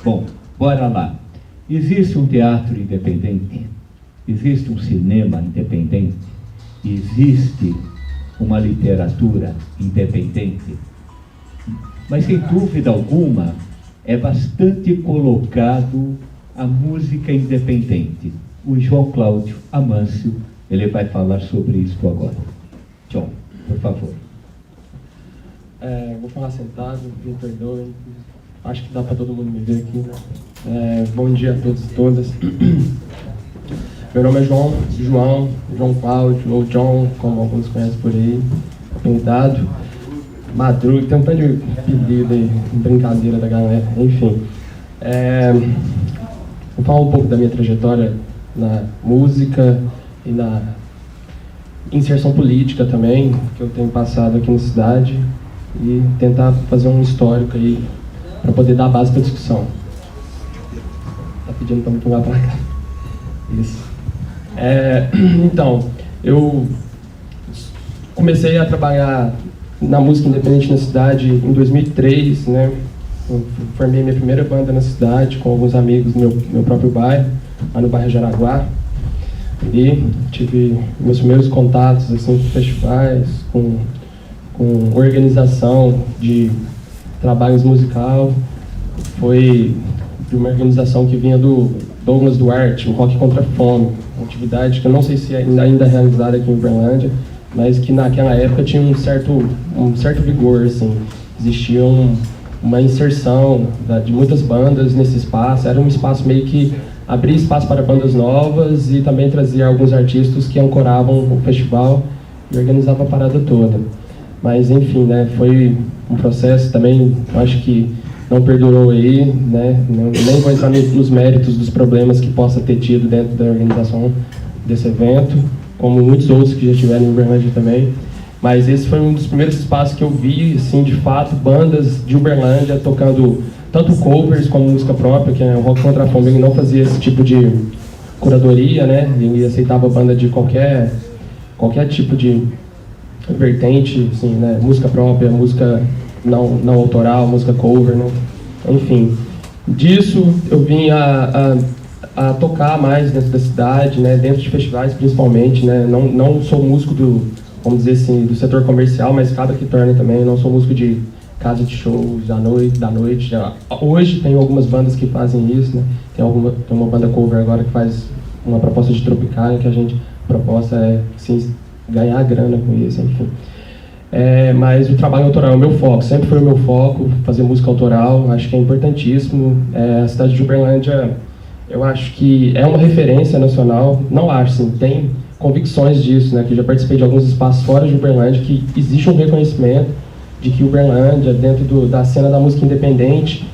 Bom, bora lá. Existe um teatro independente, existe um cinema independente, existe uma literatura independente, mas sem dúvida alguma é bastante colocado a música independente. O João Cláudio Amâncio, ele vai falar sobre isso agora. João, por favor. Vou falar sentado, me perdoem. Acho que dá para todo mundo me ver aqui, né? Bom dia a todos e todas. Meu nome é João Cláudio, ou John, como alguns conhecem por aí. Apelidado Madruga, tem um tanto de apelido aí, brincadeira da galera, enfim. Vou falar um pouco da minha trajetória na música e na inserção política também, que eu tenho passado aqui na cidade, e tentar fazer um histórico aí para poder dar base para a discussão. Tá pedindo para me pular para cá. Isso. Então, eu comecei a trabalhar na música independente na cidade em 2003, né? Eu formei minha primeira banda na cidade com alguns amigos do meu próprio bairro, lá no bairro Jaraguá. E tive meus primeiros contatos assim, com festivais, com organização de trabalhos musical. Foi de uma organização que vinha do Douglas Duarte, o Rock Contra a Fome, uma atividade que eu não sei se ainda é realizada aqui em Uberlândia, mas que naquela época tinha um certo vigor, assim. Existia uma inserção de muitas bandas nesse espaço. Era um espaço meio que abria espaço para bandas novas e também trazia alguns artistas que ancoravam o festival e organizava a parada toda. Mas enfim, né, foi um processo também, acho que não perdurou aí, né, nem vou entrar nos méritos dos problemas que possa ter tido dentro da organização desse evento, como muitos outros que já tiveram em Uberlândia também. Mas esse foi um dos primeiros espaços que eu vi, assim, de fato, bandas de Uberlândia tocando tanto covers como música própria, que é o Rock Contra a Fome. Ele não fazia esse tipo de curadoria, né? Ele aceitava banda de qualquer tipo de vertente, assim, né? Música própria, música não autoral, música cover, né? Enfim. Disso eu vim a tocar mais dentro da cidade, né? Dentro de festivais principalmente, né? Não sou músico vamos dizer assim, do setor comercial, mas cada que torne também. Não sou músico de casa de shows da noite. Hoje tem algumas bandas que fazem isso, né? Tem uma banda cover agora que faz uma proposta de Tropicália, que a proposta é assim, ganhar grana com isso, enfim. Mas o trabalho autoral é o meu foco, sempre foi o meu foco, fazer música autoral, acho que é importantíssimo. A cidade de Uberlândia, eu acho que é uma referência nacional, não acho, sim, tem convicções disso, né, que eu já participei de alguns espaços fora de Uberlândia, que existe um reconhecimento de que Uberlândia, dentro da cena da música independente,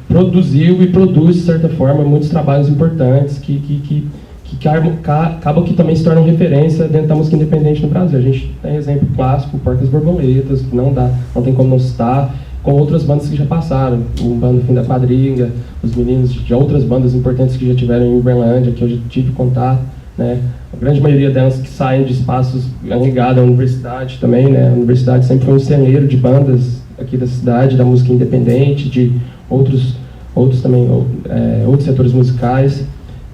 produziu e produz, de certa forma, muitos trabalhos importantes que acabam que também se tornam referência dentro da música independente no Brasil. A gente tem exemplo clássico, Porcas Borboletas, que não tem como não citar, com outras bandas que já passaram, o Bando Fim da Quadrilha, os meninos de outras bandas importantes que já tiveram em Uberlândia, que eu já tive contato, né? A grande maioria delas que saem de espaços ligados à universidade também, né? A universidade sempre foi um celeiro de bandas aqui da cidade, da música independente, de outros também, outros setores musicais,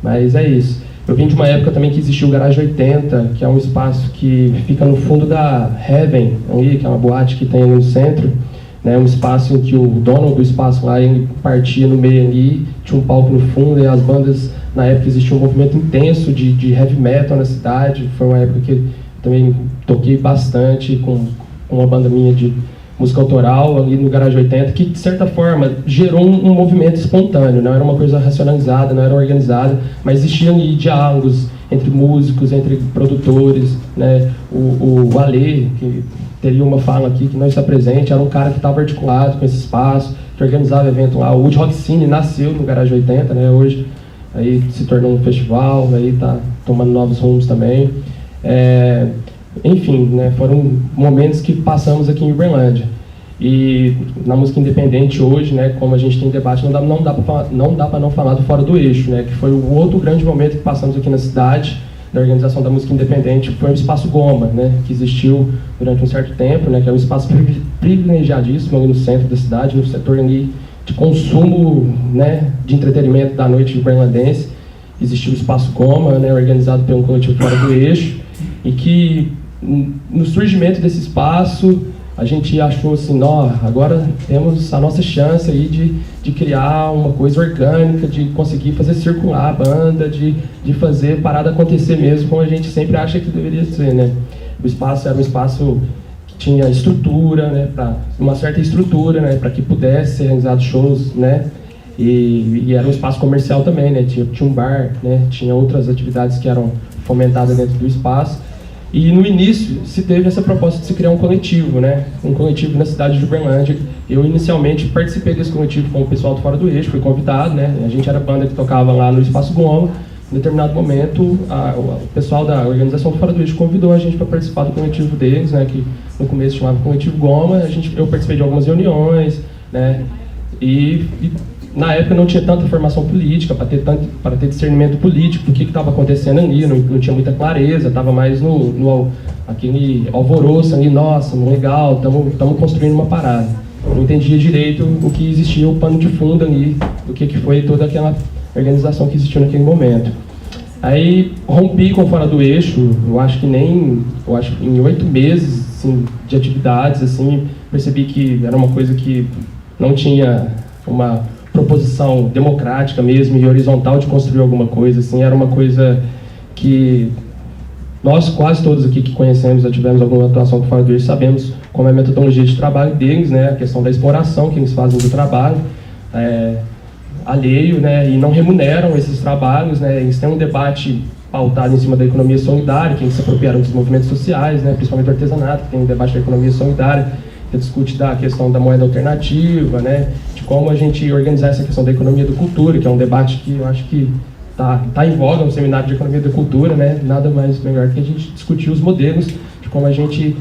mas é isso. Eu vim de uma época também que existiu o Garage 80, que é um espaço que fica no fundo da Heaven, ali, que é uma boate que tem ali no centro, né, um espaço em que o dono do espaço lá ele partia no meio ali, tinha um palco no fundo, e as bandas, na época existia um movimento intenso de heavy metal na cidade. Foi uma época que eu também toquei bastante com uma banda minha de música autoral ali no Garage 80, que de certa forma gerou um movimento espontâneo, não era uma coisa racionalizada, não era organizada, mas existiam ali diálogos entre músicos, entre produtores, né? O Alê, que teria uma fala aqui que não está presente, era um cara que estava articulado com esse espaço, que organizava evento lá. O Wood Rock Cine nasceu no Garage 80, né? Hoje aí se tornou um festival, aí está tomando novos rumos também. Enfim, né, foram momentos que passamos aqui em Uberlândia. E na música independente hoje, né, como a gente tem debate, não dá para não falar do Fora do Eixo, né, que foi o outro grande momento que passamos aqui na cidade, da organização da música independente. Foi o Espaço Goma, né, que existiu durante um certo tempo, né, que é um espaço privilegiadíssimo ali no centro da cidade, no setor ali consumo, né, de entretenimento da noite berlandense. Existiu o Espaço Goma, né, organizado por um coletivo fora do eixo, e que no surgimento desse espaço a gente achou assim, agora temos a nossa chance aí de criar uma coisa orgânica, de conseguir fazer circular a banda, de fazer parada acontecer mesmo, como a gente sempre acha que deveria ser, né? O espaço era um espaço que tinha estrutura, né, uma certa estrutura, né, para que pudesse ser realizados shows, né? E era um espaço comercial também, né? Tinha um bar, né? Tinha outras atividades que eram fomentadas dentro do espaço. E no início se teve essa proposta de se criar um coletivo, né? Um coletivo na cidade de Uberlândia. Eu inicialmente participei desse coletivo com o pessoal do Fora do Eixo, fui convidado, né? A gente era a banda que tocava lá no Espaço Goma. Em determinado momento, o pessoal da organização do Fora do Eixo convidou a gente para participar do coletivo deles, né? Que no começo chamava Coletivo Goma. Eu participei de algumas reuniões, né? E na época não tinha tanta formação política para ter discernimento político do que estava acontecendo ali, não tinha muita clareza, estava mais no aquele alvoroço ali, nossa, legal, estamos construindo uma parada. Não entendia direito o que existia, o pano de fundo ali, do que foi toda aquela organização que existiu naquele momento. Aí rompi com Fora do Eixo, eu acho que em 8 meses assim, de atividades, assim, percebi que era uma coisa que não tinha uma proposição democrática mesmo e horizontal de construir alguma coisa, assim, era uma coisa que nós quase todos aqui que conhecemos, já tivemos alguma atuação com o Fora do Eixo, sabemos como é a metodologia de trabalho deles, né, a questão da exploração que eles fazem do trabalho alheio, né, e não remuneram esses trabalhos, né, eles têm um debate pautado em cima da economia solidária, que eles se apropriaram dos movimentos sociais, né, principalmente do artesanato, que tem um debate da economia solidária, que discute da questão da moeda alternativa, né, de como a gente organizar essa questão da economia da cultura, que é um debate que eu acho que tá em voga no seminário de economia da cultura, né, nada mais melhor que a gente discutir os modelos de como a gente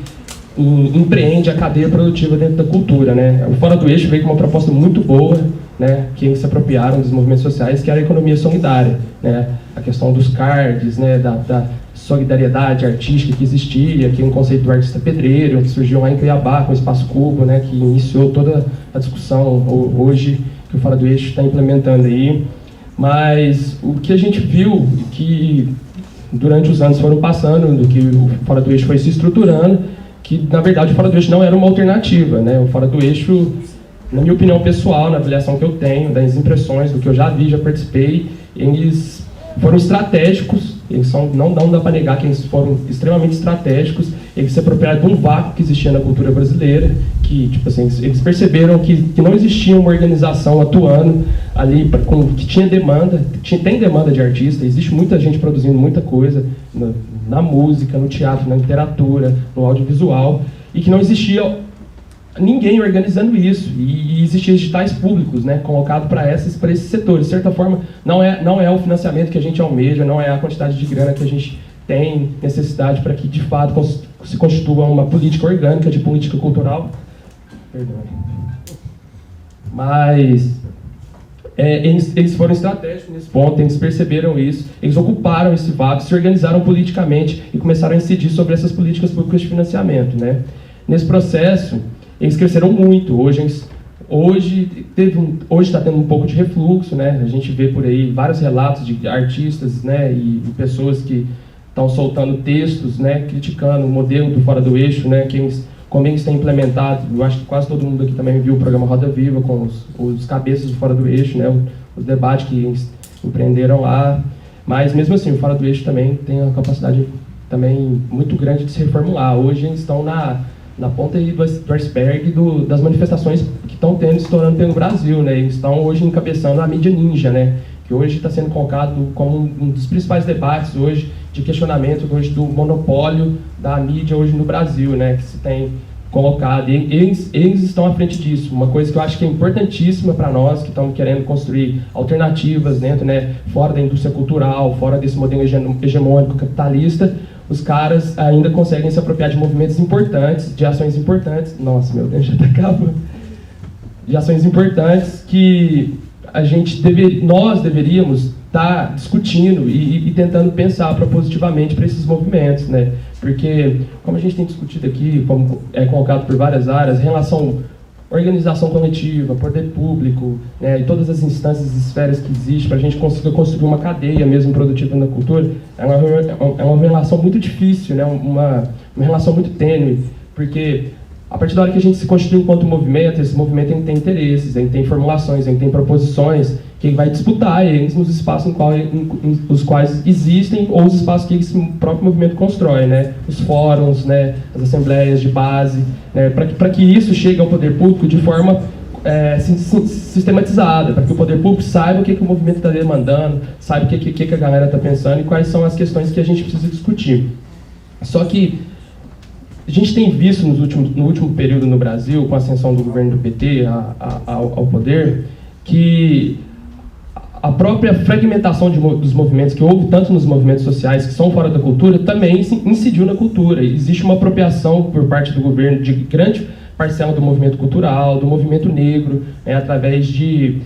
empreende a cadeia produtiva dentro da cultura, né. O Fora do Eixo veio com uma proposta muito boa, né, que eles se apropriaram dos movimentos sociais, que era a economia solidária, né, a questão dos cards, né, da solidariedade artística que existia, que é um conceito do artista pedreiro, que surgiu lá em Cuiabá, com o Espaço Cubo, né, que iniciou toda a discussão hoje que o Fora do Eixo está implementando aí. Mas o que a gente viu, que durante os anos foram passando, do que o Fora do Eixo foi se estruturando, que na verdade o Fora do Eixo não era uma alternativa, né, o Fora do Eixo, na minha opinião pessoal, na avaliação que eu tenho, das impressões, do que eu já vi, já participei, eles foram estratégicos, não dá para negar que eles foram extremamente estratégicos, eles se apropriaram de um vácuo que existia na cultura brasileira, que tipo assim, eles perceberam que não existia uma organização atuando ali, que tinha demanda, tem demanda de artista, existe muita gente produzindo muita coisa na música, no teatro, na literatura, no audiovisual, e que não existia ninguém organizando isso, e existiam editais públicos, né, colocados para esses setores. De certa forma, não é o financiamento que a gente almeja, não é a quantidade de grana que a gente tem necessidade para que, de fato, se constitua uma política orgânica de política cultural. Perdão. Mas eles foram estratégicos nesse ponto, eles perceberam isso, eles ocuparam esse vácuo, se organizaram politicamente e começaram a incidir sobre essas políticas públicas de financiamento, né. Nesse processo, eles cresceram muito. Hoje está tendo um pouco de refluxo, né? A gente vê por aí vários relatos de artistas, né, e pessoas que estão soltando textos, né, criticando o modelo do Fora do Eixo, né, como eles têm implementado. Eu acho que quase todo mundo aqui também viu o programa Roda Viva com os cabeças do Fora do Eixo, né, os debates que eles empreenderam lá. Mas mesmo assim, o Fora do Eixo também tem uma capacidade também muito grande de se reformular. Hoje eles estão na ponta aí do iceberg das manifestações que estão se tornando pelo Brasil, né? Eles estão hoje encabeçando a mídia ninja, né? Que hoje está sendo colocado como um dos principais debates hoje de questionamento hoje do monopólio da mídia hoje no Brasil, né? Que se tem colocado. E eles estão à frente disso. Uma coisa que eu acho que é importantíssima para nós que estamos querendo construir alternativas dentro, né? Fora da indústria cultural, fora desse modelo hegemônico capitalista. Os caras ainda conseguem se apropriar de movimentos importantes, de ações importantes. Nossa, meu Deus, já está acabando. De ações importantes que nós deveríamos estar discutindo e tentando pensar propositivamente para esses movimentos, né? Porque, como a gente tem discutido aqui, como é colocado por várias áreas, relação organização coletiva, poder público, né, e todas as instâncias e esferas que existem para a gente conseguir construir uma cadeia mesmo produtiva na cultura, é uma relação muito difícil, né, uma relação muito tênue, porque a partir da hora que a gente se constitui enquanto movimento, esse movimento tem interesses, tem formulações, tem proposições, que vai disputar eles nos espaços em os quais existem, ou os espaços que esse próprio movimento constrói, né? Os fóruns, né? As assembleias de base, né? Para que isso chegue ao poder público de forma sistematizada, para que o poder público saiba o que o movimento está demandando, saiba o que a galera está pensando e quais são as questões que a gente precisa discutir. Só que a gente tem visto no último período no Brasil, com a ascensão do governo do PT ao poder, que a própria fragmentação dos movimentos, que houve tanto nos movimentos sociais que são fora da cultura, também incidiu na cultura. Existe uma apropriação por parte do governo de grande parcela do movimento cultural, do movimento negro, né, através de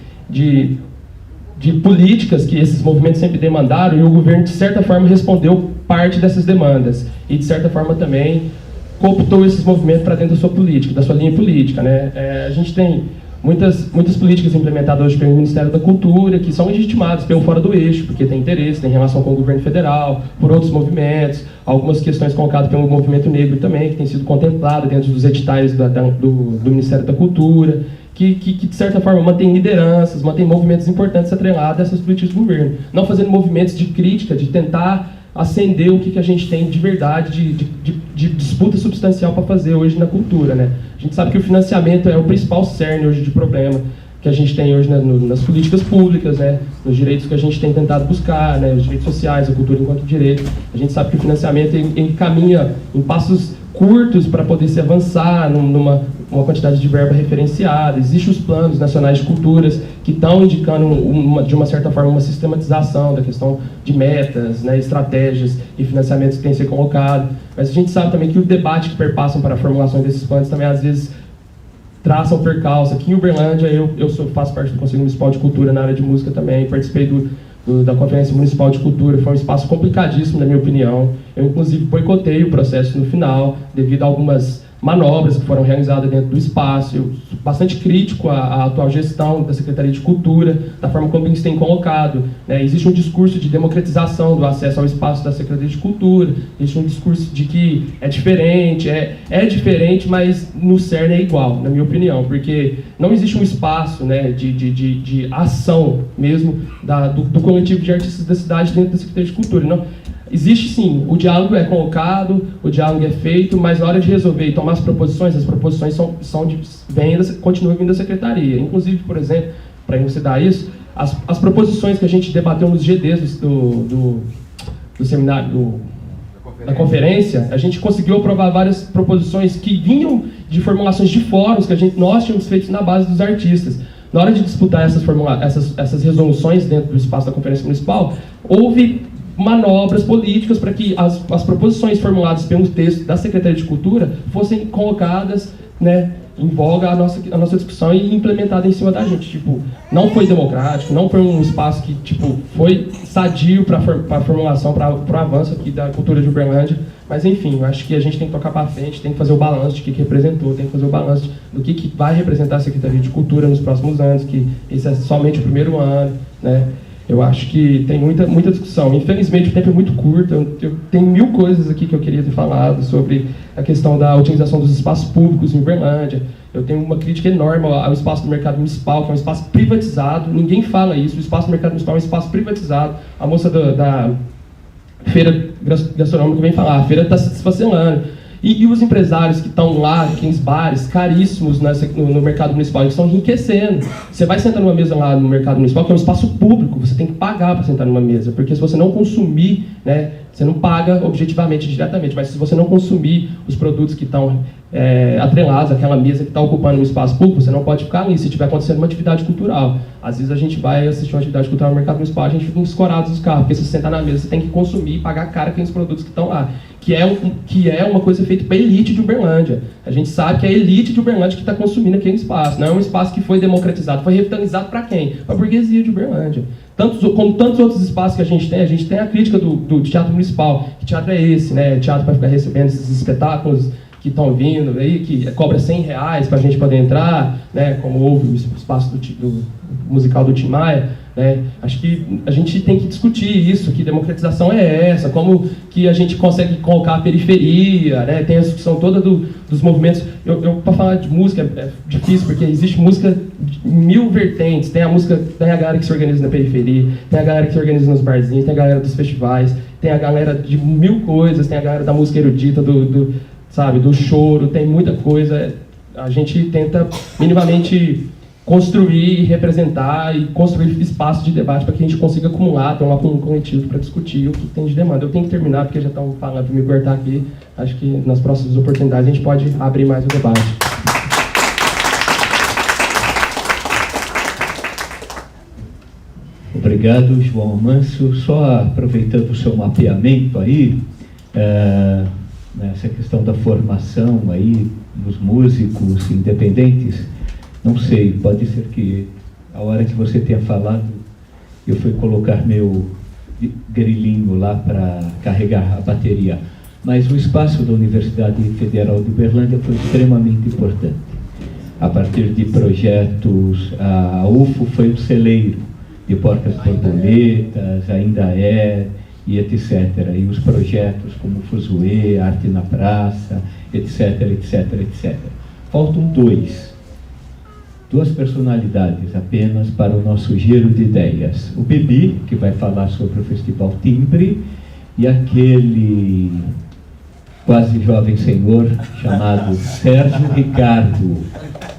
políticas que esses movimentos sempre demandaram, e o governo, de certa forma, respondeu parte dessas demandas. E, de certa forma, também cooptou esses movimentos para dentro da sua política, da sua linha política, né? A gente tem muitas políticas implementadas hoje pelo Ministério da Cultura que são legitimadas pelo fora do eixo, porque tem interesse, tem relação com o governo federal, por outros movimentos, algumas questões colocadas pelo movimento negro também, que tem sido contemplada dentro dos editais do Ministério da Cultura, que de certa forma mantém lideranças, mantém movimentos importantes atrelados a essas políticas do governo, não fazendo movimentos de crítica, de tentar acender o que a gente tem de verdade, de disputa substancial para fazer hoje na cultura, né? A gente sabe que o financiamento é o principal cerne hoje de problema que a gente tem hoje, né, nas políticas públicas, né, nos direitos que a gente tem tentado buscar, né, os direitos sociais, a cultura enquanto direito. A gente sabe que o financiamento ele caminha em passos curtos para poder se avançar numa quantidade de verba referenciada. Existem os planos nacionais de culturas que estão indicando, de uma certa forma, uma sistematização da questão de metas, né, estratégias e financiamentos que têm que ser colocados. Mas a gente sabe também que o debate que perpassam para a formulação desses planos também, às vezes, traçam percalço. Aqui em Uberlândia, faço parte do Conselho Municipal de Cultura na área de música também, participei da Conferência Municipal de Cultura, foi um espaço complicadíssimo, na minha opinião. Eu, inclusive, boicotei o processo no final, devido a algumas manobras que foram realizadas dentro do espaço. Eu sou bastante crítico à atual gestão da Secretaria de Cultura, da forma como eles têm colocado, né? Existe um discurso de democratização do acesso ao espaço da Secretaria de Cultura, existe um discurso de que é diferente, mas no cerne é igual, na minha opinião, porque não existe um espaço, né, de ação mesmo do coletivo de artistas da cidade dentro da Secretaria de Cultura. Não, existe sim, o diálogo é colocado, o diálogo é feito, mas na hora de resolver e tomar as proposições continuam vindo da secretaria. Inclusive, por exemplo, para elucidar isso, as proposições que a gente debateu nos GDs do seminário, da conferência, a gente conseguiu aprovar várias proposições que vinham de formulações de fóruns que nós tínhamos feito na base dos artistas. Na hora de disputar essas resoluções dentro do espaço da Conferência Municipal, houve manobras políticas para que as proposições formuladas pelo texto da Secretaria de Cultura fossem colocadas, né, em voga a nossa discussão e implementada em cima da gente. Tipo, não foi democrático, não foi um espaço que foi sadio para a formulação, para o avanço aqui da cultura de Uberlândia. Mas, enfim, eu acho que a gente tem que tocar para frente, tem que fazer o balanço de que representou, tem que fazer o balanço do que vai representar a Secretaria de Cultura nos próximos anos, que esse é somente o primeiro ano, né? Eu acho que tem muita discussão. Infelizmente, o tempo é muito curto. Eu tenho 1000 coisas aqui que eu queria ter falado sobre a questão da utilização dos espaços públicos em Uberlândia. Eu tenho uma crítica enorme ao espaço do mercado municipal, que é um espaço privatizado. Ninguém fala isso. O espaço do mercado municipal é um espaço privatizado. A moça da feira gastronômica vem falar, a feira está se desfacelando. E os empresários que estão lá, aqueles bares caríssimos no mercado municipal, eles estão enriquecendo. Você vai sentar numa mesa lá no mercado municipal, que é um espaço público, você tem que pagar para sentar numa mesa, porque se você não consumir, né, você não paga objetivamente, diretamente, mas se você não consumir os produtos que estão atrelados àquela mesa que está ocupando um espaço público, você não pode ficar ali, se estiver acontecendo uma atividade cultural. Às vezes a gente vai assistir uma atividade cultural no mercado municipal, a gente fica escorado dos carros, porque se você sentar na mesa, você tem que consumir e pagar caro aqueles produtos que estão lá. Que é uma coisa feita para a elite de Uberlândia. A gente sabe que é a elite de Uberlândia que está consumindo aquele espaço. Não é um espaço que foi democratizado, foi revitalizado para quem? Para a burguesia de Uberlândia. Como tantos outros espaços que a gente tem a crítica do teatro municipal. Que teatro é esse, né? Teatro para ficar recebendo esses espetáculos que estão vindo aí, que cobra R$100 para a gente poder entrar, né, como houve o espaço do musical do Tim Maia, né? Acho que a gente tem que discutir isso, que democratização é essa, como que a gente consegue colocar a periferia, né? Tem a discussão toda dos movimentos. Para falar de música é difícil, porque existe música de 1000 vertentes. Tem a música, tem a galera que se organiza na periferia, tem a galera que se organiza nos barzinhos, tem a galera dos festivais, tem a galera de 1000 coisas, tem a galera da música erudita, sabe, do choro, tem muita coisa. A gente tenta minimamente construir e representar e construir espaço de debate para que a gente consiga acumular, ter um coletivo para discutir o que tem de demanda. Eu tenho que terminar porque já estão falando para me cortar aqui. Acho que nas próximas oportunidades a gente pode abrir mais o debate. Obrigado, João Amâncio. Só aproveitando o seu mapeamento aí, nessa questão da formação aí dos músicos independentes, não sei, pode ser que a hora que você tenha falado, eu fui colocar meu grilinho lá para carregar a bateria. Mas o espaço da Universidade Federal de Uberlândia foi extremamente importante. A partir de projetos, a UFO foi um celeiro de porcas borboletas, ainda é, e etc. E os projetos como Fuzue, Arte na Praça, etc, etc, etc. Faltam duas personalidades apenas para o nosso giro de ideias. O Bibi, que vai falar sobre o Festival Timbre, e aquele quase jovem senhor chamado Sérgio Ricardo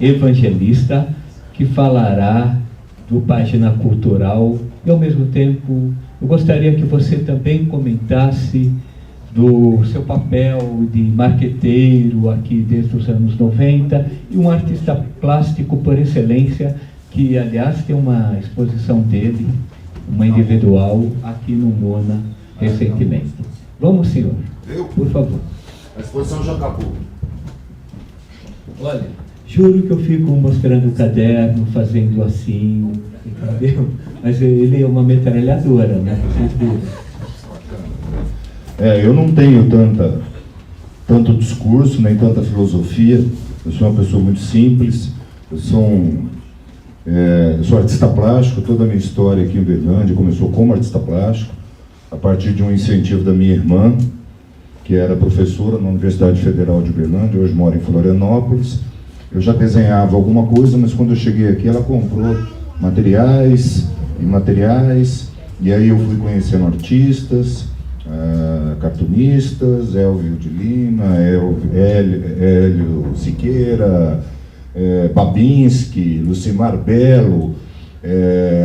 Evangelista, que falará do Página Cultural. E ao mesmo tempo eu gostaria que você também comentasse do seu papel de marqueteiro aqui desde os anos 90 e um artista plástico por excelência, que aliás tem uma exposição dele, uma individual, aqui no Mona recentemente. Vamos, senhor, por favor. A exposição já acabou. Olha, juro que eu fico mostrando o caderno, fazendo assim, entendeu? Mas ele é uma metralhadora, né? Eu não tenho tanto discurso, nem tanta filosofia. Eu sou uma pessoa muito simples. Eu sou artista plástico. Toda a minha história aqui em Uberlândia começou como artista plástico, a partir de um incentivo da minha irmã, que era professora na Universidade Federal de Uberlândia, hoje mora em Florianópolis. Eu já desenhava alguma coisa, mas quando eu cheguei aqui ela comprou materiais, e aí eu fui conhecendo artistas, cartunistas, Elvio de Lima, Hélio Siqueira, Babinski, Lucimar Belo,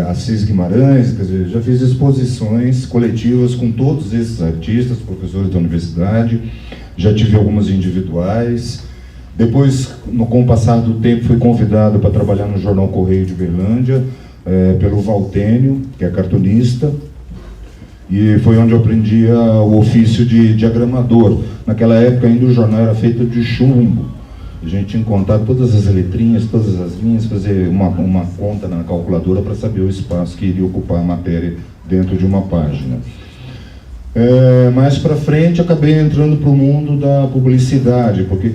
Assis Guimarães. Quer dizer, já fiz exposições coletivas com todos esses artistas, professores da universidade, já tive algumas individuais. Depois, com o passar do tempo, fui convidado para trabalhar no Jornal Correio de Uberlândia, pelo Valtênio, que é cartunista, e foi onde eu aprendi o ofício de diagramador. Naquela época ainda o jornal era feito de chumbo, a gente tinha que contar todas as letrinhas, todas as linhas, fazer uma conta na calculadora para saber o espaço que iria ocupar a matéria dentro de uma página. Mais para frente acabei entrando para o mundo da publicidade, porque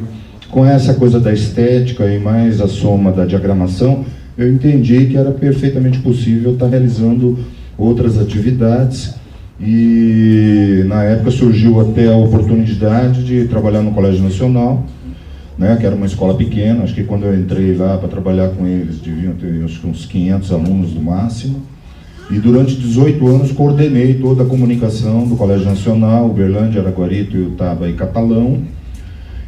com essa coisa da estética e mais a soma da diagramação, eu entendi que era perfeitamente possível estar realizando outras atividades. E na época surgiu até a oportunidade de trabalhar no Colégio Nacional, né, que era uma escola pequena. Acho que quando eu entrei lá para trabalhar com eles, deviam ter acho que uns 500 alunos no máximo. E durante 18 anos coordenei toda a comunicação do Colégio Nacional, Uberlândia, Araguari, Tuiutaba e Catalão.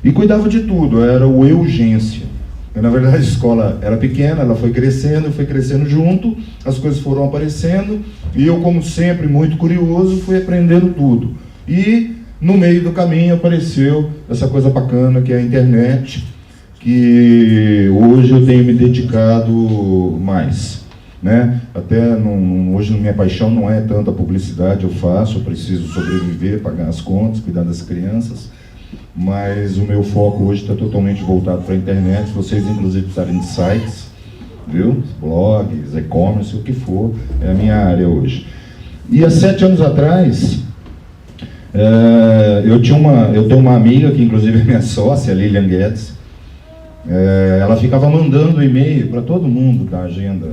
E cuidava de tudo, era o Eugência. Na verdade, a escola era pequena, ela foi crescendo junto, as coisas foram aparecendo, e eu, como sempre, muito curioso, fui aprendendo tudo. E, no meio do caminho, apareceu essa coisa bacana que é a internet, que hoje eu tenho me dedicado mais, né? Até hoje minha paixão não é tanto a publicidade, eu preciso sobreviver, pagar as contas, cuidar das crianças. Mas o meu foco hoje está totalmente voltado para a internet. Se vocês inclusive precisarem de sites, viu? Blogs, e-commerce, o que for, é a minha área hoje. E há 7 anos atrás, Eu tenho uma amiga, que inclusive é minha sócia, Lilian Guedes. Ela ficava mandando e-mail para todo mundo da agenda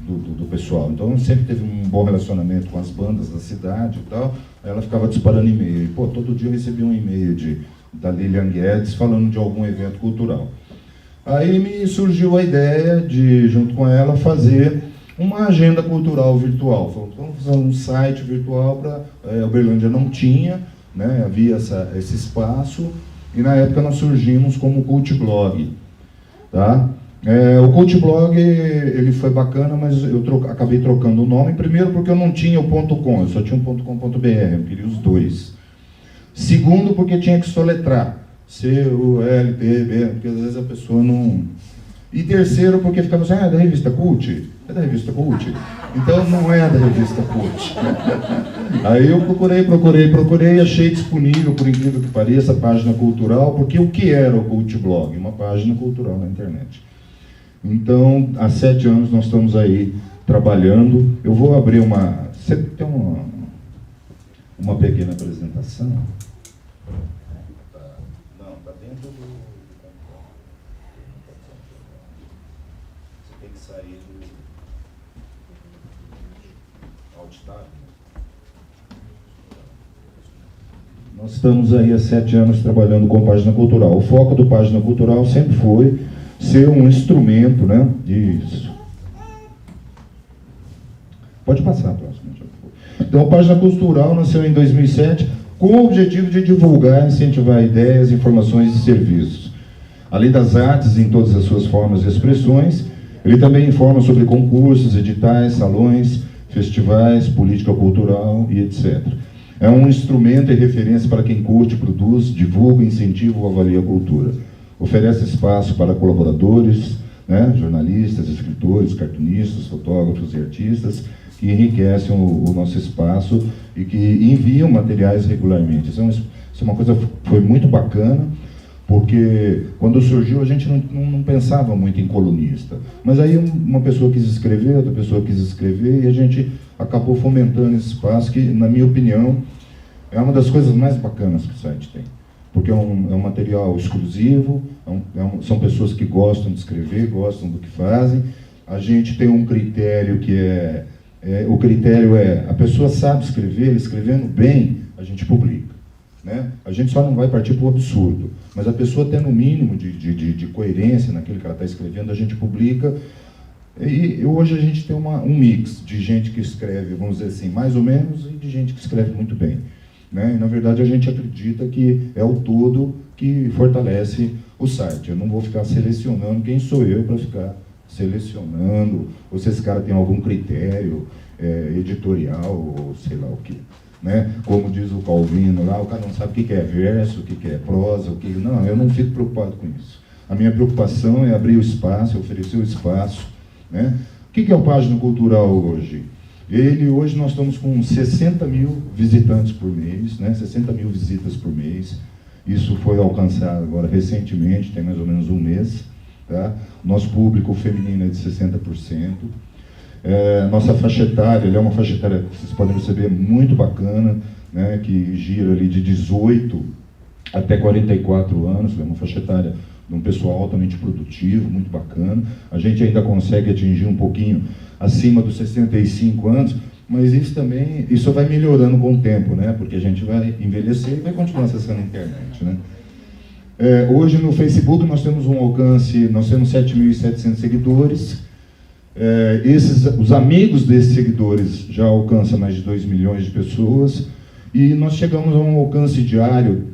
do pessoal. Então sempre teve um bom relacionamento com as bandas da cidade e tal. Aí ela ficava disparando e-mail. E, todo dia eu recebia um e-mail da Lilian Guedes falando de algum evento cultural. Aí me surgiu a ideia de, junto com ela, fazer uma agenda cultural virtual. Falou, vamos fazer um site virtual para... Uberlândia não tinha, né? Havia esse espaço, e na época nós surgimos como Cult Blog. Tá? O Cult Blog, ele foi bacana, mas eu acabei trocando o nome, primeiro porque eu não tinha o .com, eu só tinha o .com.br, eu queria os dois. Segundo, porque tinha que soletrar. C-U-L-T-B, porque às vezes a pessoa não... E terceiro, porque ficava assim, é da revista Cult? É da revista Cult? Então não é da revista Cult. Aí eu procurei e achei disponível, por incrível que pareça, a página cultural, porque o que era o Cult Blog? Uma página cultural na internet. Então, há 7 anos nós estamos aí trabalhando. Eu vou abrir uma... Você tem uma pequena apresentação? Nós estamos aí há 7 anos trabalhando com página cultural. O foco do página cultural sempre foi ser um instrumento, né? Isso. Pode passar a próxima. Então, a página cultural nasceu em 2007 com o objetivo de divulgar e incentivar ideias, informações e serviços. Além das artes em todas as suas formas e expressões, ele também informa sobre concursos, editais, salões, festivais, política cultural e etc. É um instrumento e referência para quem curte, produz, divulga, incentiva ou avalia a cultura. Oferece espaço para colaboradores, né, jornalistas, escritores, cartunistas, fotógrafos e artistas que enriquecem o nosso espaço e que enviam materiais regularmente. Isso é uma coisa que foi muito bacana, porque quando surgiu a gente não pensava muito em colunista. Mas aí uma pessoa quis escrever, outra pessoa quis escrever, e a gente acabou fomentando esse espaço que, na minha opinião, é uma das coisas mais bacanas que o site tem. Porque é um material exclusivo, são pessoas que gostam de escrever, gostam do que fazem. A gente tem um critério que o critério é, a pessoa sabe escrever, escrevendo bem, a gente publica. Né? A gente só não vai partir para o absurdo, mas a pessoa tendo o mínimo de coerência naquilo que ela está escrevendo, a gente publica. E hoje a gente tem um mix de gente que escreve, vamos dizer assim, mais ou menos, e de gente que escreve muito bem. Né? E, na verdade, a gente acredita que é o todo que fortalece o site. Eu não vou ficar selecionando, quem sou eu para ficar selecionando, ou se esse cara tem algum critério editorial, ou sei lá o que. Né? Como diz o Calvino lá, o cara não sabe o que é verso, o que é prosa, Não, eu não fico preocupado com isso. A minha preocupação é abrir o espaço, oferecer o espaço. Né? O que é o Página Cultural hoje? Hoje nós estamos com 60 mil visitantes por mês, né? 60 mil visitas por mês. Isso foi alcançado agora recentemente, tem mais ou menos um mês. Tá? Nosso público feminino é de 60%. Nossa faixa etária, é uma faixa etária que vocês podem perceber muito bacana, né? Que gira ali de 18 até 44 anos, é uma faixa etária de um pessoal altamente produtivo, muito bacana. A gente ainda consegue atingir um pouquinho acima dos 65 anos, mas isso vai melhorando com o tempo, né? Porque a gente vai envelhecer e vai continuar acessando a internet, né? Hoje no Facebook nós temos um alcance, nós temos 7.700 seguidores. Os amigos desses seguidores já alcançam mais de 2 milhões de pessoas, e nós chegamos a um alcance diário,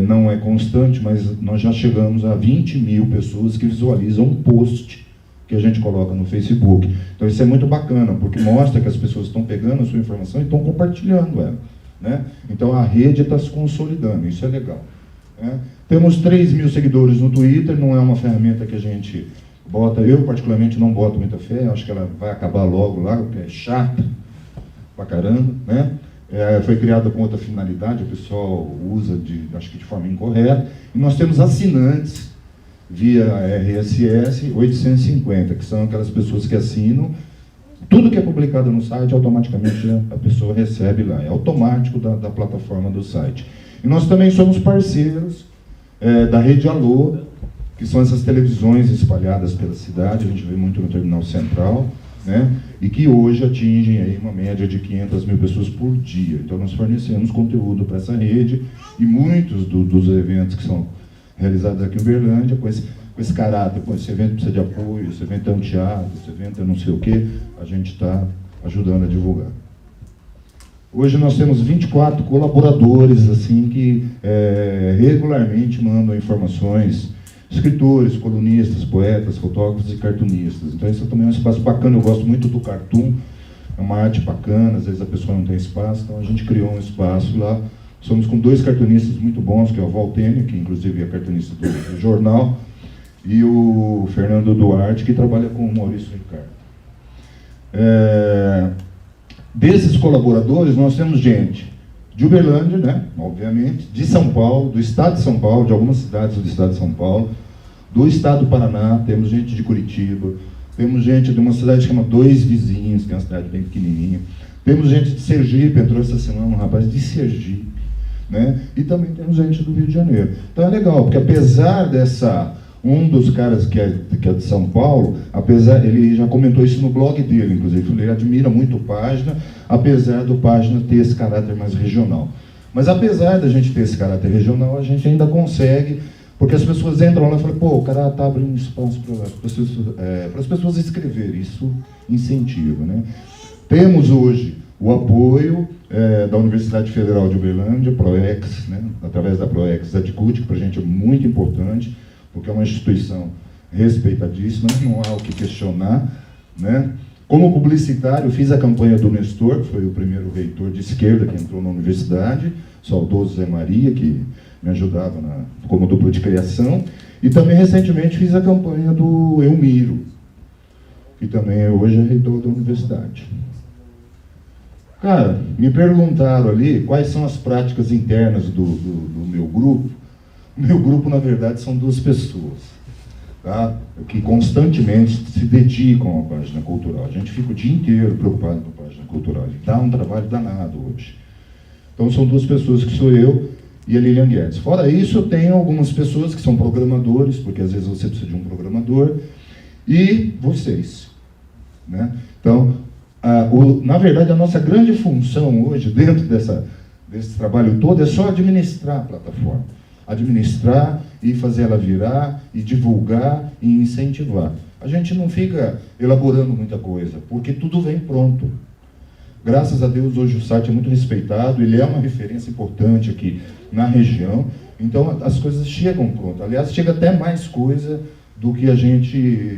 não é constante, mas nós já chegamos a 20 mil pessoas que visualizam um post que a gente coloca no Facebook. Então isso é muito bacana, porque mostra que as pessoas estão pegando a sua informação e estão compartilhando ela. Né? Então a rede está se consolidando, isso é legal. Né? Temos 3 mil seguidores no Twitter, não é uma ferramenta que a gente bota, eu particularmente não boto muita fé, acho que ela vai acabar logo lá, porque é chata pra caramba, né? Foi criada com outra finalidade, o pessoal usa, acho que de forma incorreta, e nós temos assinantes via RSS 850, que são aquelas pessoas que assinam Tudo que é publicado no site, automaticamente a pessoa recebe lá. É automático da plataforma do site. E nós também somos parceiros da Rede Alô, que são essas televisões espalhadas pela cidade, a gente vê muito no Terminal Central, né? E que hoje atingem aí uma média de 500 mil pessoas por dia. Então nós fornecemos conteúdo para essa rede e muitos dos eventos que são realizados aqui em Uberlândia, com esse caráter, esse evento precisa de apoio, esse evento é um teatro, esse evento é não sei o quê, a gente está ajudando a divulgar. Hoje nós temos 24 colaboradores assim, que regularmente mandam informações, escritores, colunistas, poetas, fotógrafos e cartunistas. Então isso também é um espaço bacana, eu gosto muito do cartoon, é uma arte bacana, às vezes a pessoa não tem espaço, então a gente criou um espaço lá. Somos com 2 cartunistas muito bons, que é o Valtênio, que inclusive é cartunista do jornal, e o Fernando Duarte, que trabalha com o Maurício Ricardo. Desses colaboradores, nós temos gente de Uberlândia, né, obviamente, de São Paulo, do estado de São Paulo, de algumas cidades do estado de São Paulo, do estado do Paraná, temos gente de Curitiba, temos gente de uma cidade que chama Dois Vizinhos, que é uma cidade bem pequenininha, temos gente de Sergipe, entrou essa semana um rapaz de Sergipe, né, e também temos gente do Rio de Janeiro. Então é legal, porque apesar dessa... Um dos caras que é de São Paulo, ele já comentou isso no blog dele, inclusive, ele admira muito o Página, apesar do Página ter esse caráter mais regional. Mas apesar da gente ter esse caráter regional, a gente ainda consegue, porque as pessoas entram lá e falam, pô, o cara está abrindo espaço para as pessoas escreverem, isso incentiva, né? Temos hoje o apoio da Universidade Federal de Uberlândia, ProEx, né? Através da ProEx Adcult, que para a gente é muito importante, porque é uma instituição respeitadíssima, não há o que questionar, né? Como publicitário, fiz a campanha do Nestor, que foi o primeiro reitor de esquerda que entrou na universidade, saudoso Zé Maria, que me ajudava como dupla de criação, e também recentemente fiz a campanha do Elmiro, que também hoje é reitor da universidade. Cara, me perguntaram ali quais são as práticas internas do meu grupo. O meu grupo, na verdade, são 2 pessoas, tá? Que constantemente se dedicam à página cultural. A gente fica o dia inteiro preocupado com a página cultural. E dá um trabalho danado hoje. Então, são 2 pessoas, que sou eu e a Lilian Guedes. Fora isso, eu tenho algumas pessoas que são programadores, porque às vezes você precisa de um programador, e vocês, né? Então, na verdade, a nossa grande função hoje, dentro desse trabalho todo, é só administrar a plataforma. Administrar e fazer ela virar, e divulgar e incentivar. A gente não fica elaborando muita coisa, porque tudo vem pronto. Graças a Deus, hoje o site é muito respeitado, ele é uma referência importante aqui na região, então as coisas chegam prontas. Aliás, chega até mais coisa do que a gente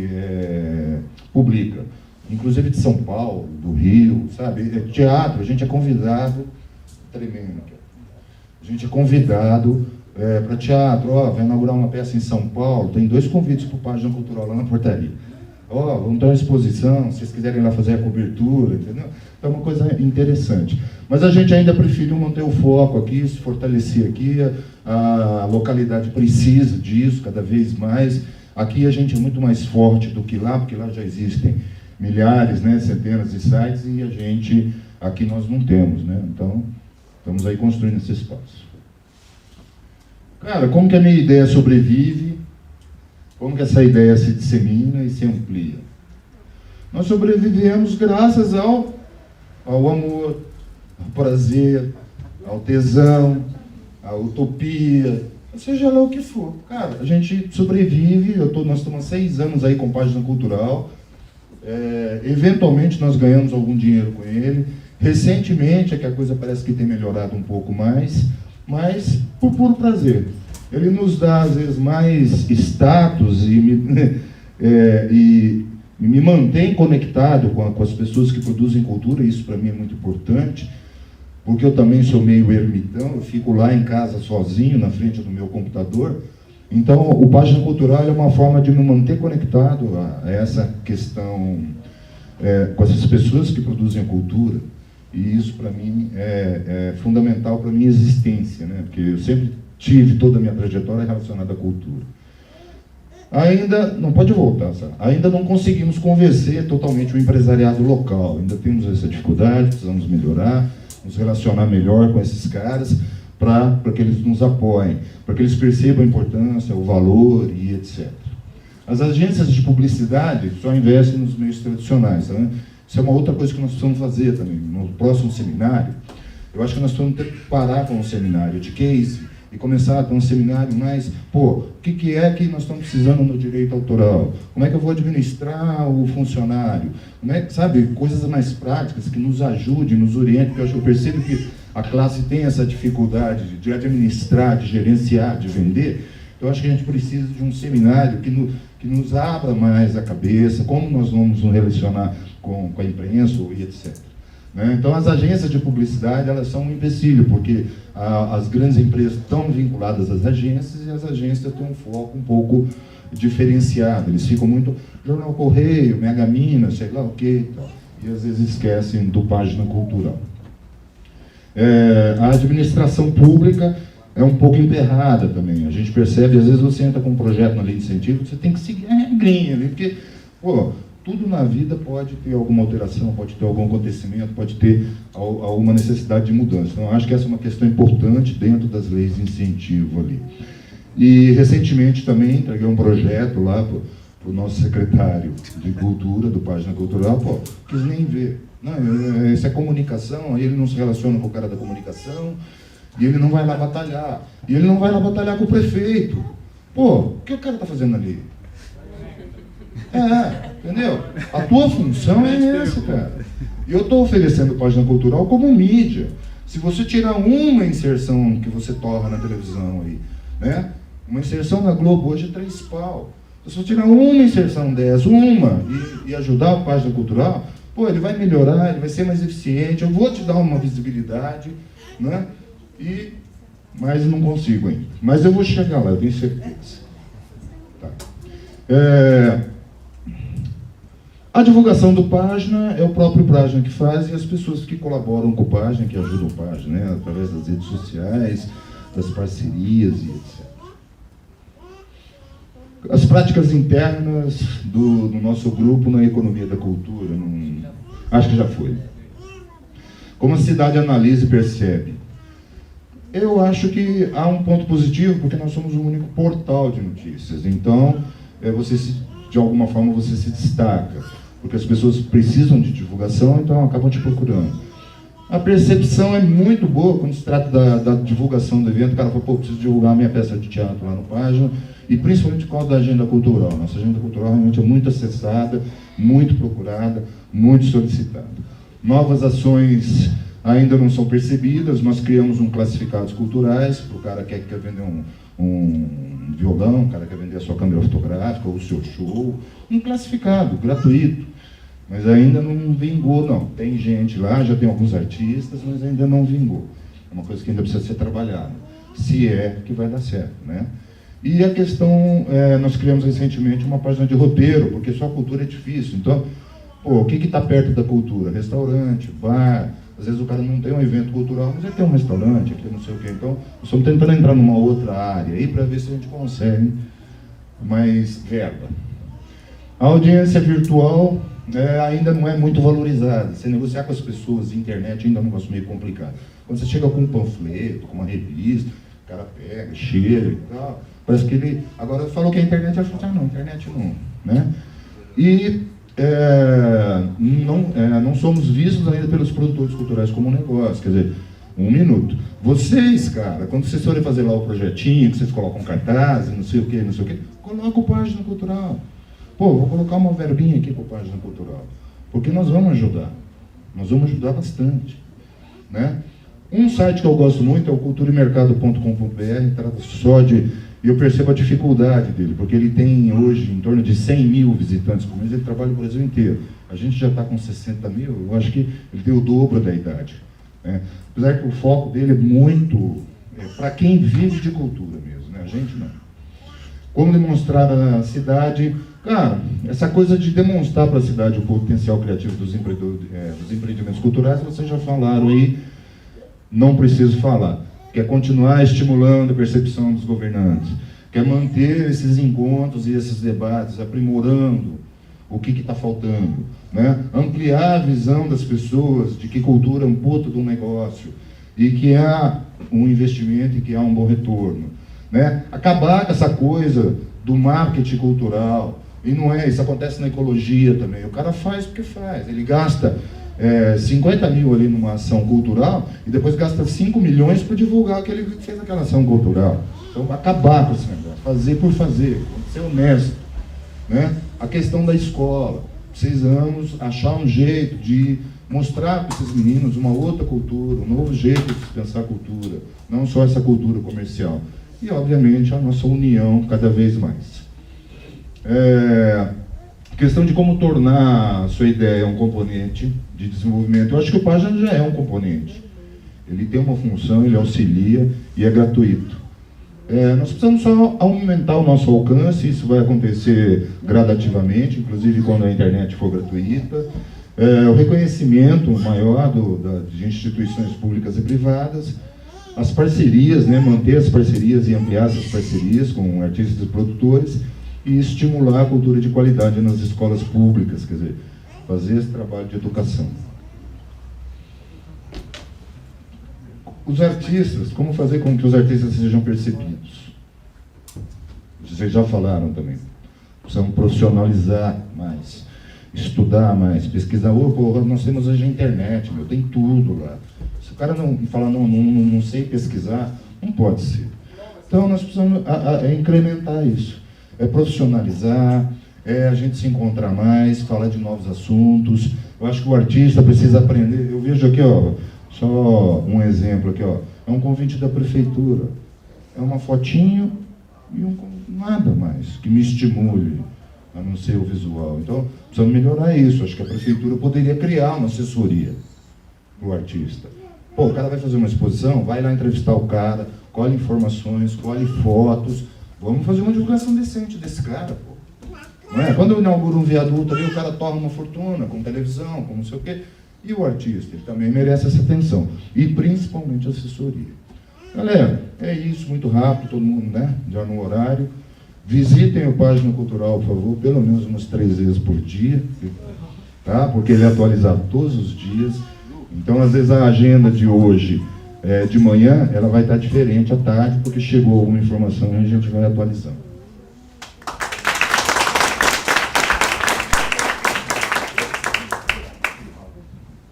publica. Inclusive de São Paulo, do Rio, sabe? Teatro, a gente é convidado, tremendo. A gente é convidado para teatro, vai inaugurar uma peça em São Paulo, tem 2 convites para o Página Cultural lá na portaria. Vamos ter uma exposição, se vocês quiserem ir lá fazer a cobertura, entendeu? É uma coisa interessante. Mas a gente ainda preferiu manter o foco aqui, se fortalecer aqui, a localidade precisa disso cada vez mais. Aqui a gente é muito mais forte do que lá, porque lá já existem milhares, né, centenas de sites, e a gente, aqui nós não temos, né? Então, estamos aí construindo esse espaço. Cara, como que a minha ideia sobrevive? Como que essa ideia se dissemina e se amplia? Nós sobrevivemos graças ao amor, ao prazer, ao tesão, à utopia, seja lá o que for. Cara, a gente sobrevive, nós estamos há 6 anos aí com Página Cultural, eventualmente nós ganhamos algum dinheiro com ele, recentemente é que a coisa parece que tem melhorado um pouco mais, mas por puro prazer. Ele nos dá, às vezes, mais status e me mantém conectado com as pessoas que produzem cultura, e isso para mim é muito importante, porque eu também sou meio ermitão, eu fico lá em casa sozinho, na frente do meu computador. Então, o Página Cultural é uma forma de me manter conectado a essa questão, com essas pessoas que produzem a cultura. E isso, para mim, é fundamental para a minha existência, né? Porque eu sempre tive toda a minha trajetória relacionada à cultura. Ainda, não pode voltar, sabe? Ainda não conseguimos convencer totalmente o empresariado local, ainda temos essa dificuldade, precisamos melhorar, nos relacionar melhor com esses caras, para que eles nos apoiem, para que eles percebam a importância, o valor e etc. As agências de publicidade só investem nos meios tradicionais, né? Isso é uma outra coisa que nós precisamos fazer também. No próximo seminário, eu acho que nós vamos ter que parar com um seminário de case e começar a ter um seminário mais, o que é que nós estamos precisando no direito autoral? Como é que eu vou administrar o funcionário? Como é que, sabe, coisas mais práticas que nos ajudem, nos orientem, porque eu percebo que a classe tem essa dificuldade de administrar, de gerenciar, de vender. Então, eu acho que a gente precisa de um seminário que nos abra mais a cabeça, como nós vamos nos relacionar com a imprensa e etc. Né? Então, as agências de publicidade, elas são um empecilho, porque as grandes empresas estão vinculadas às agências e as agências têm um foco um pouco diferenciado. Eles ficam muito Jornal Correio, Mega Minas, sei lá o quê, e às vezes esquecem do Página Cultural. A administração pública é um pouco emperrada também. A gente percebe, às vezes você entra com um projeto na lei de incentivo, você tem que seguir a regrinha ali, porque, tudo na vida pode ter alguma alteração, pode ter algum acontecimento, pode ter alguma necessidade de mudança. Então, eu acho que essa é uma questão importante dentro das leis de incentivo ali. E, recentemente, também entreguei um projeto lá para o nosso secretário de Cultura, do Página Cultural, quis nem ver. Não, isso é comunicação, aí ele não se relaciona com o cara da comunicação, e ele não vai lá batalhar. E ele não vai lá batalhar com o prefeito. O que o cara está fazendo ali? Entendeu? A tua função é essa, cara. E eu estou oferecendo Página Cultural como mídia. Se você tirar uma inserção que você torna na televisão aí, né? Uma inserção na Globo hoje é 3 pau. Se você tirar uma inserção dessa, e ajudar a Página Cultural, ele vai melhorar, ele vai ser mais eficiente, eu vou te dar uma visibilidade, né? Mas não consigo ainda. Mas eu vou chegar lá, eu tenho certeza. Tá. A divulgação do Página é o próprio Página que faz e as pessoas que colaboram com o Página, que ajudam o Página, né? Através das redes sociais, das parcerias e etc. As práticas internas do nosso grupo na economia da cultura, acho que já foi. Como a cidade analisa e percebe? Eu acho que há um ponto positivo, porque nós somos o único portal de notícias. Então, de alguma forma, você se destaca, porque as pessoas precisam de divulgação, então acabam te procurando. A percepção é muito boa quando se trata da divulgação do evento. O cara fala, preciso divulgar a minha peça de teatro lá no Página, e principalmente por causa da agenda cultural. Nossa agenda cultural realmente é muito acessada, muito procurada, muito solicitada. Novas ações ainda não são percebidas. Nós criamos classificados culturais para o cara que quer vender um violão, o cara quer vender a sua câmera fotográfica ou o seu show. Um classificado, gratuito. Mas ainda não vingou, não. Tem gente lá, já tem alguns artistas, mas ainda não vingou. É uma coisa que ainda precisa ser trabalhada. Se é que vai dar certo, né? E a questão, nós criamos recentemente uma página de roteiro, porque só a cultura é difícil. Então, o que está perto da cultura? Restaurante, bar. Às vezes o cara não tem um evento cultural, mas ele tem um restaurante, ele tem não sei o quê. Então, nós estamos tentando entrar numa outra área aí para ver se a gente consegue mais verba. A audiência virtual ainda não é muito valorizada. Você negociar com as pessoas, internet ainda é um negócio meio complicado. Quando você chega com um panfleto, com uma revista, o cara pega, cheira e tal. Parece que ele agora falou que a internet é não, internet não, né? E não somos vistos ainda pelos produtores culturais como um negócio, quer dizer, 1 minuto. Vocês, cara, quando vocês forem fazer lá o projetinho, que vocês colocam cartazes, não sei o quê, coloca o Página Cultural. Vou colocar uma verbinha aqui para a Página Cultural, porque nós vamos ajudar bastante, né? Um site que eu gosto muito é o culturaemercado.com.br, trata só e eu percebo a dificuldade dele, porque ele tem hoje em torno de 100 mil visitantes por mês, ele trabalha no Brasil inteiro. A gente já está com 60 mil, eu acho que ele tem o dobro da idade, né? Apesar que o foco dele é muito para quem vive de cultura mesmo, né? A gente não. Como demonstrar a cidade? Cara, essa coisa de demonstrar para a cidade o potencial criativo dos empreendimentos culturais, vocês já falaram aí, não preciso falar. Que é continuar estimulando a percepção dos governantes, que é manter esses encontros e esses debates, aprimorando o que está faltando, né? Ampliar a visão das pessoas de que cultura é um puto de um negócio e que há um investimento e que há um bom retorno, né? Acabar com essa coisa do marketing cultural. E não é, isso acontece na ecologia também. O cara faz porque faz, ele gasta 50 mil ali numa ação cultural e depois gasta 5 milhões para divulgar que ele fez aquela ação cultural. Então, acabar com esse negócio, fazer por fazer, ser honesto, né? A questão da escola, precisamos achar um jeito de mostrar para esses meninos uma outra cultura, um novo jeito de pensar a cultura, não só essa cultura comercial. E, obviamente, a nossa união cada vez mais. Questão de como tornar a sua ideia um componente de desenvolvimento. Eu acho que o Página já é um componente. Ele tem uma função, ele auxilia e é gratuito. Nós precisamos só aumentar o nosso alcance, isso vai acontecer gradativamente, inclusive quando a internet for gratuita. O reconhecimento maior de instituições públicas e privadas, as parcerias, né, manter as parcerias e ampliar essas parcerias com artistas e produtores, e estimular a cultura de qualidade nas escolas públicas, quer dizer, fazer esse trabalho de educação. Os artistas, como fazer com que os artistas sejam percebidos? Vocês já falaram também. Precisamos profissionalizar mais, estudar mais, pesquisar. Nós temos hoje a internet, tem tudo lá. Se o cara não falar, não sei pesquisar, não pode ser. Então nós precisamos incrementar isso. Profissionalizar, a gente se encontrar mais, falar de novos assuntos. Eu acho que o artista precisa aprender. Eu vejo aqui, ó, só um exemplo aqui, ó. É um convite da prefeitura. É uma fotinho e nada mais que me estimule, a não ser o visual. Então, precisamos melhorar isso. Acho que a prefeitura poderia criar uma assessoria para o artista. Pô, o cara vai fazer uma exposição, vai lá entrevistar o cara, colhe informações, colhe fotos. Vamos fazer uma divulgação decente desse cara, pô. Não é? Quando eu inauguro um viaduto ali, o cara torna uma fortuna com televisão, com não sei o quê. E o artista, ele também merece essa atenção. E principalmente assessoria. Galera, é isso, muito rápido, todo mundo, né? Já no horário. Visitem o Página Cultural, por favor, pelo menos umas 3 vezes por dia, tá? Porque ele é atualizado todos os dias. Então, às vezes, a agenda de hoje, de manhã, ela vai estar diferente à tarde, porque chegou alguma informação e a gente vai atualizando.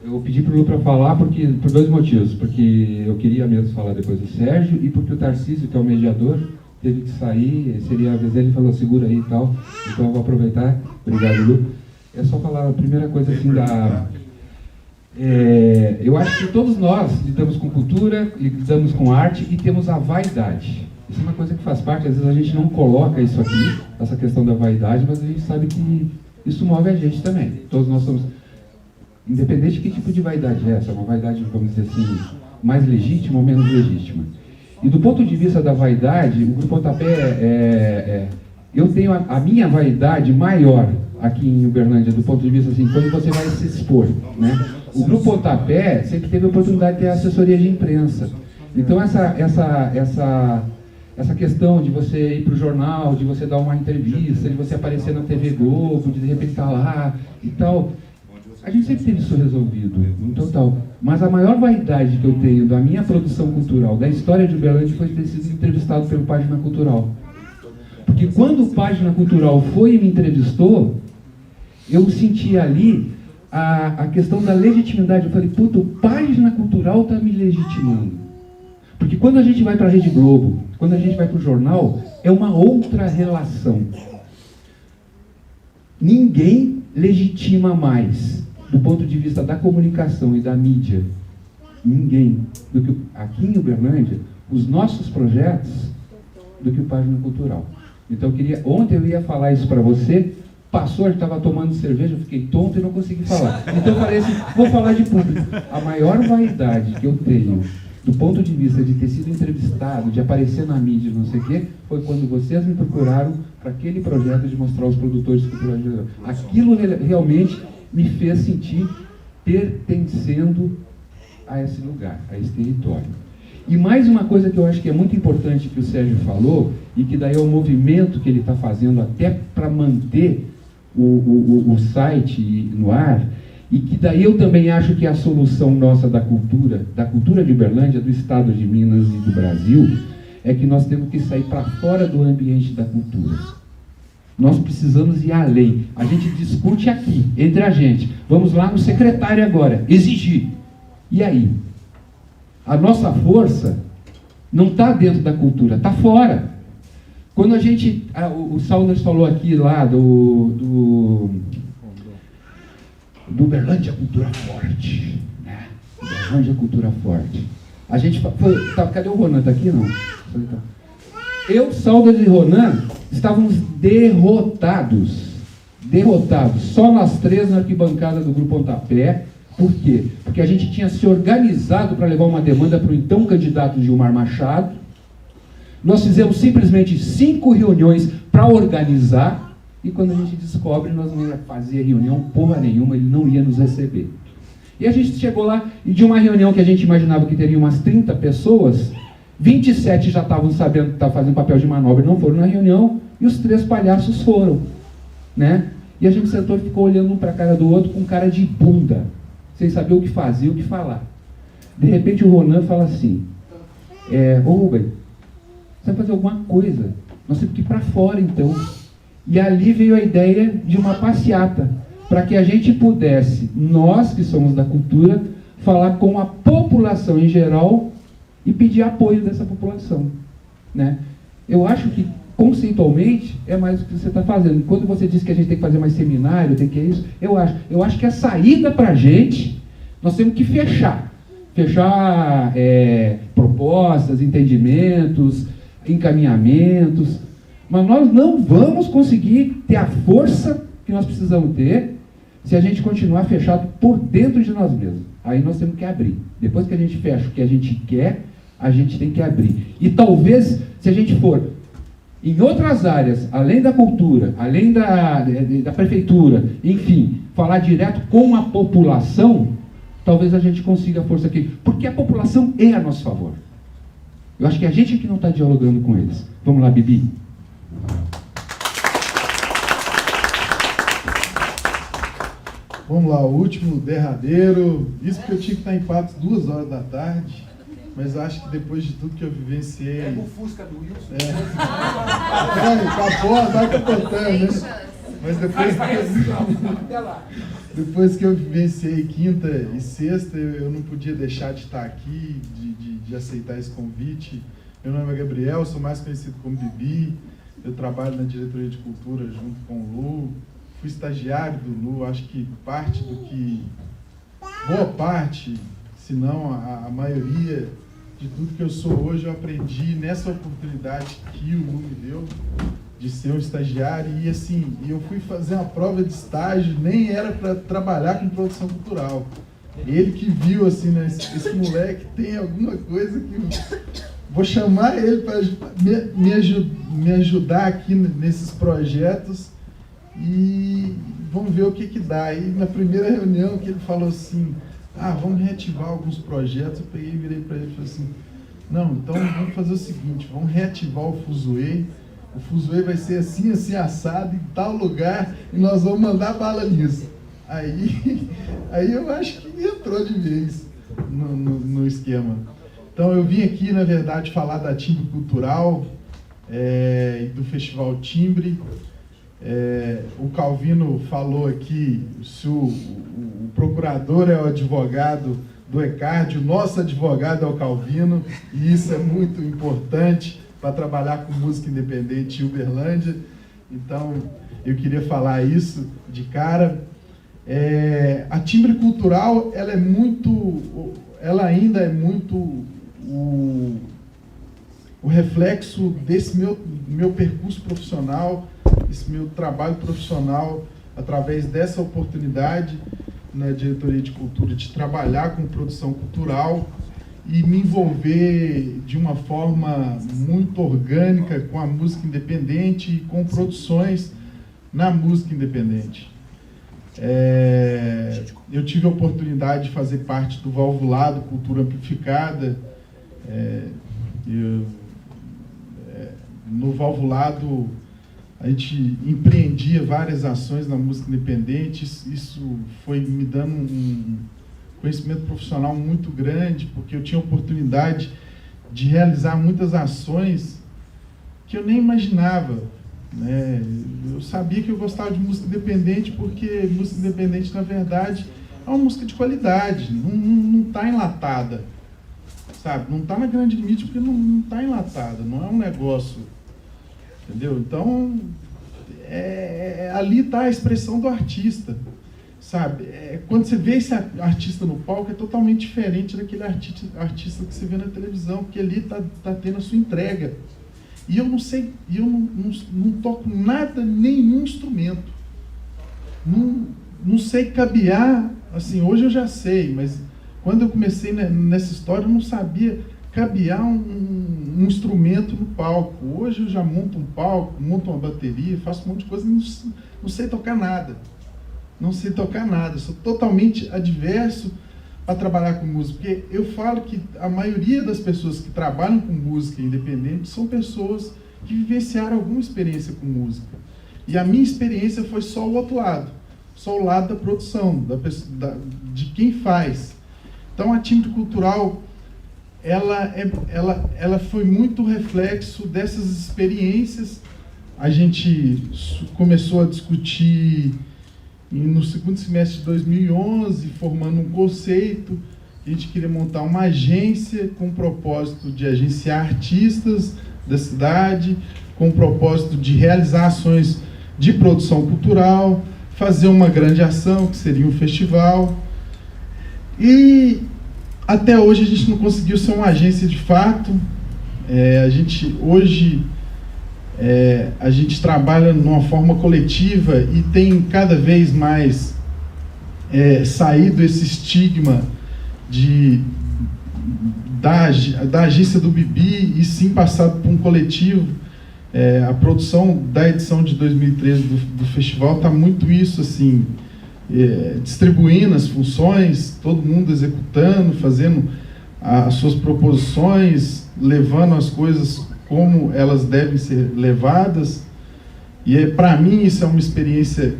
Eu pedi para o Lu para falar por 2 motivos. Porque eu queria mesmo falar depois do Sérgio e porque o Tarcísio, que é o mediador, teve que sair, seria a vez dele, falou, segura aí e tal. Então eu vou aproveitar. Obrigado, Lu. É só falar a primeira coisa assim eu acho que todos nós lidamos com cultura, lidamos com arte e temos a vaidade. Isso é uma coisa que faz parte, às vezes a gente não coloca isso aqui, essa questão da vaidade, mas a gente sabe que isso move a gente também. Todos nós somos, independente de que tipo de vaidade é essa, uma vaidade, vamos dizer assim, mais legítima ou menos legítima. E do ponto de vista da vaidade, o Grupo Pontapé, eu tenho a minha vaidade maior aqui em Uberlândia, do ponto de vista assim, quando você vai se expor, né? O Grupo Pontapé sempre teve a oportunidade de ter assessoria de imprensa. Então essa questão de você ir para o jornal, de você dar uma entrevista, de você aparecer na TV Globo, de repente estar lá e tal, a gente sempre teve isso resolvido, no total. Mas a maior vaidade que eu tenho da minha produção cultural, da história de Uberlândia, foi ter sido entrevistado pelo Página Cultural. Porque quando o Página Cultural foi e me entrevistou, eu senti ali a questão da legitimidade. Eu falei, puta, o Página Cultural está me legitimando. Porque quando a gente vai para a Rede Globo, quando a gente vai para o jornal, é uma outra relação. Ninguém legitima mais, do ponto de vista da comunicação e da mídia, ninguém, do que aqui em Uberlândia, os nossos projetos, do que o Página Cultural. Então ontem eu ia falar isso para você, passou, a gente estava tomando cerveja, eu fiquei tonto e não consegui falar. Então eu falei assim, vou falar de público. A maior vaidade que eu tenho, do ponto de vista de ter sido entrevistado, de aparecer na mídia, não sei o quê, foi quando vocês me procuraram para aquele projeto de mostrar os produtores culturais. Aquilo realmente me fez sentir pertencendo a esse lugar, a esse território. E mais uma coisa que eu acho que é muito importante que o Sérgio falou, e que daí é o movimento que ele está fazendo até para manter o site no ar, e que daí eu também acho que a solução nossa da cultura de Uberlândia, do estado de Minas e do Brasil, é que nós temos que sair para fora do ambiente da cultura. Nós precisamos ir além. A gente discute aqui, entre a gente. Vamos lá no secretário agora, exigir. E aí? A nossa força não está dentro da cultura, está fora. Quando a gente... o Saunders falou aqui lá do Uberlândia Cultura Forte. Né? Uberlândia Cultura Forte. A gente... cadê o Ronan? Está aqui, não? Eu, Saunders e Ronan estávamos derrotados. Derrotados. Só nós três na arquibancada do Grupo Pontapé. Por quê? Porque a gente tinha se organizado para levar uma demanda para o então candidato Gilmar Machado. Nós fizemos simplesmente 5 reuniões para organizar, e quando a gente descobre, nós não ia fazer reunião porra nenhuma, ele não ia nos receber. E a gente chegou lá, e de uma reunião que a gente imaginava que teria umas 30 pessoas, 27 já estavam sabendo que estavam fazendo papel de manobra e não foram na reunião, e os 3 palhaços foram. Né? E a gente sentou e ficou olhando um para a cara do outro com cara de bunda, sem saber o que fazer e o que falar. De repente o Ronan fala assim, ô Rubem, você vai fazer alguma coisa, nós temos que ir para fora então. E ali veio a ideia de uma passeata, para que a gente pudesse, nós que somos da cultura, falar com a população em geral e pedir apoio dessa população. Né? Eu acho que, conceitualmente, é mais o que você está fazendo. Quando você diz que a gente tem que fazer mais seminário, tem que isso, eu acho que a saída para a gente, nós temos que fechar propostas, entendimentos, encaminhamentos, mas nós não vamos conseguir ter a força que nós precisamos ter se a gente continuar fechado por dentro de nós mesmos. Aí nós temos que abrir. Depois que a gente fecha o que a gente quer, a gente tem que abrir. E talvez, se a gente for em outras áreas, além da cultura, além da prefeitura, enfim, falar direto com a população, talvez a gente consiga a força aqui. Porque a população é a nosso favor. Eu acho que a gente que não está dialogando com eles. Vamos lá, Bibi. Vamos lá, o último, derradeiro. Isso porque eu tinha que estar em Patos 2 horas da tarde, mas eu acho que depois de tudo que eu vivenciei... É o Fusca do Wilson. Vai capotando, né? Mas depois que eu vivenciei quinta e sexta, eu não podia deixar de estar aqui, de aceitar esse convite. Meu nome é Gabriel, sou mais conhecido como Bibi. Eu trabalho na diretoria de cultura junto com o Lu. Fui estagiário do Lu, acho que boa parte, se não a maioria de tudo que eu sou hoje, eu aprendi nessa oportunidade que o Lu me deu de ser um estagiário. E assim, eu fui fazer uma prova de estágio, nem era para trabalhar com produção cultural. Ele que viu assim, né, esse moleque tem alguma coisa que... Vou chamar ele para me ajudar aqui nesses projetos e vamos ver o que dá. E na primeira reunião que ele falou assim, vamos reativar alguns projetos, eu peguei e virei para ele e falei assim, não, então vamos fazer o seguinte, vamos reativar o Fuzuê. O Fuzuê vai ser assim, assim, assado, em tal lugar, e nós vamos mandar bala nisso. Aí eu acho que entrou de vez no esquema. Então eu vim aqui, na verdade, falar da Timbre Cultural e do Festival Timbre. O Calvino falou aqui, se o procurador é o advogado do ECARD, o nosso advogado é o Calvino, e isso é muito importante para trabalhar com música independente em Uberlândia. Então, eu queria falar isso de cara. A Timbre Cultural, ela ainda é muito o reflexo desse meu percurso profissional, esse meu trabalho profissional, através dessa oportunidade na diretoria de cultura, de trabalhar com produção cultural e me envolver de uma forma muito orgânica com a música independente e com produções na música independente. Eu tive a oportunidade de fazer parte do Valvulado Cultura Amplificada, No Valvulado, a gente empreendia várias ações na música independente. Isso foi me dando um conhecimento profissional muito grande, porque eu tinha oportunidade de realizar muitas ações que eu nem imaginava, né? Eu sabia que eu gostava de música independente, porque música independente, na verdade, é uma música de qualidade, não está enlatada, sabe? Não está na grande mídia porque não está enlatada, não é um negócio, entendeu? Então, ali está a expressão do artista, sabe? Quando você vê esse artista no palco, é totalmente diferente daquele artista que você vê na televisão, porque ali está tendo a sua entrega. E eu não sei, eu não toco nada, nenhum instrumento. Não sei cabear, assim, hoje eu já sei, mas quando eu comecei nessa história, eu não sabia cabear um instrumento no palco. Hoje eu já monto um palco, monto uma bateria, faço um monte de coisa, não sei tocar nada. Não sei tocar nada, sou totalmente adverso a trabalhar com música, porque eu falo que a maioria das pessoas que trabalham com música independente são pessoas que vivenciaram alguma experiência com música. E a minha experiência foi só o outro lado, só o lado da produção, de quem faz. Então a Timbre Cultural, ela foi muito reflexo dessas experiências. A gente começou a discutir no segundo semestre de 2011, formando um conceito. A gente queria montar uma agência com o propósito de agenciar artistas da cidade, com o propósito de realizar ações de produção cultural, fazer uma grande ação, que seria um festival. E até hoje a gente não conseguiu ser uma agência de fato. A gente trabalha de uma forma coletiva e tem cada vez mais saído esse estigma da agência do Bibi e sim passado por um coletivo. A produção da edição de 2013 do festival está muito isso, assim, distribuindo as funções, todo mundo executando, fazendo as suas proposições, levando as coisas como elas devem ser levadas. E para mim isso é uma experiência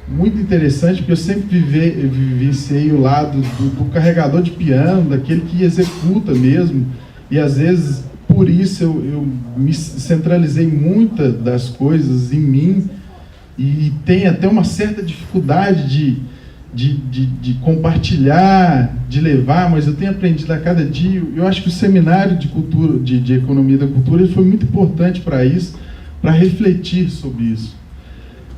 muito interessante, porque eu sempre vivenciei o lado do carregador de piano, daquele que executa mesmo, e às vezes por isso eu me centralizei muitas das coisas em mim, e tenho até uma certa dificuldade de compartilhar, de levar, mas eu tenho aprendido a cada dia. Eu acho que o seminário de cultura, de economia da cultura, ele foi muito importante para isso, para refletir sobre isso,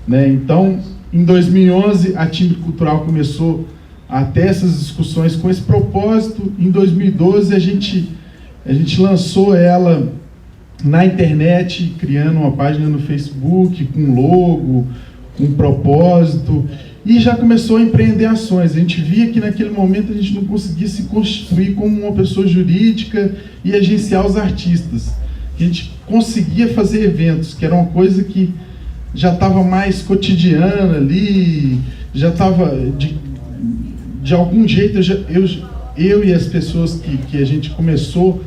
né? Então, em 2011, a Timbre Cultural começou a ter essas discussões com esse propósito. Em 2012, a gente lançou ela na internet, criando uma página no Facebook, com logo, com propósito, e já começou a empreender ações. A gente via que naquele momento a gente não conseguia se constituir como uma pessoa jurídica e agenciar os artistas. A gente conseguia fazer eventos, que era uma coisa que já estava mais cotidiana ali, já estava, de algum jeito, eu e as pessoas que a gente começou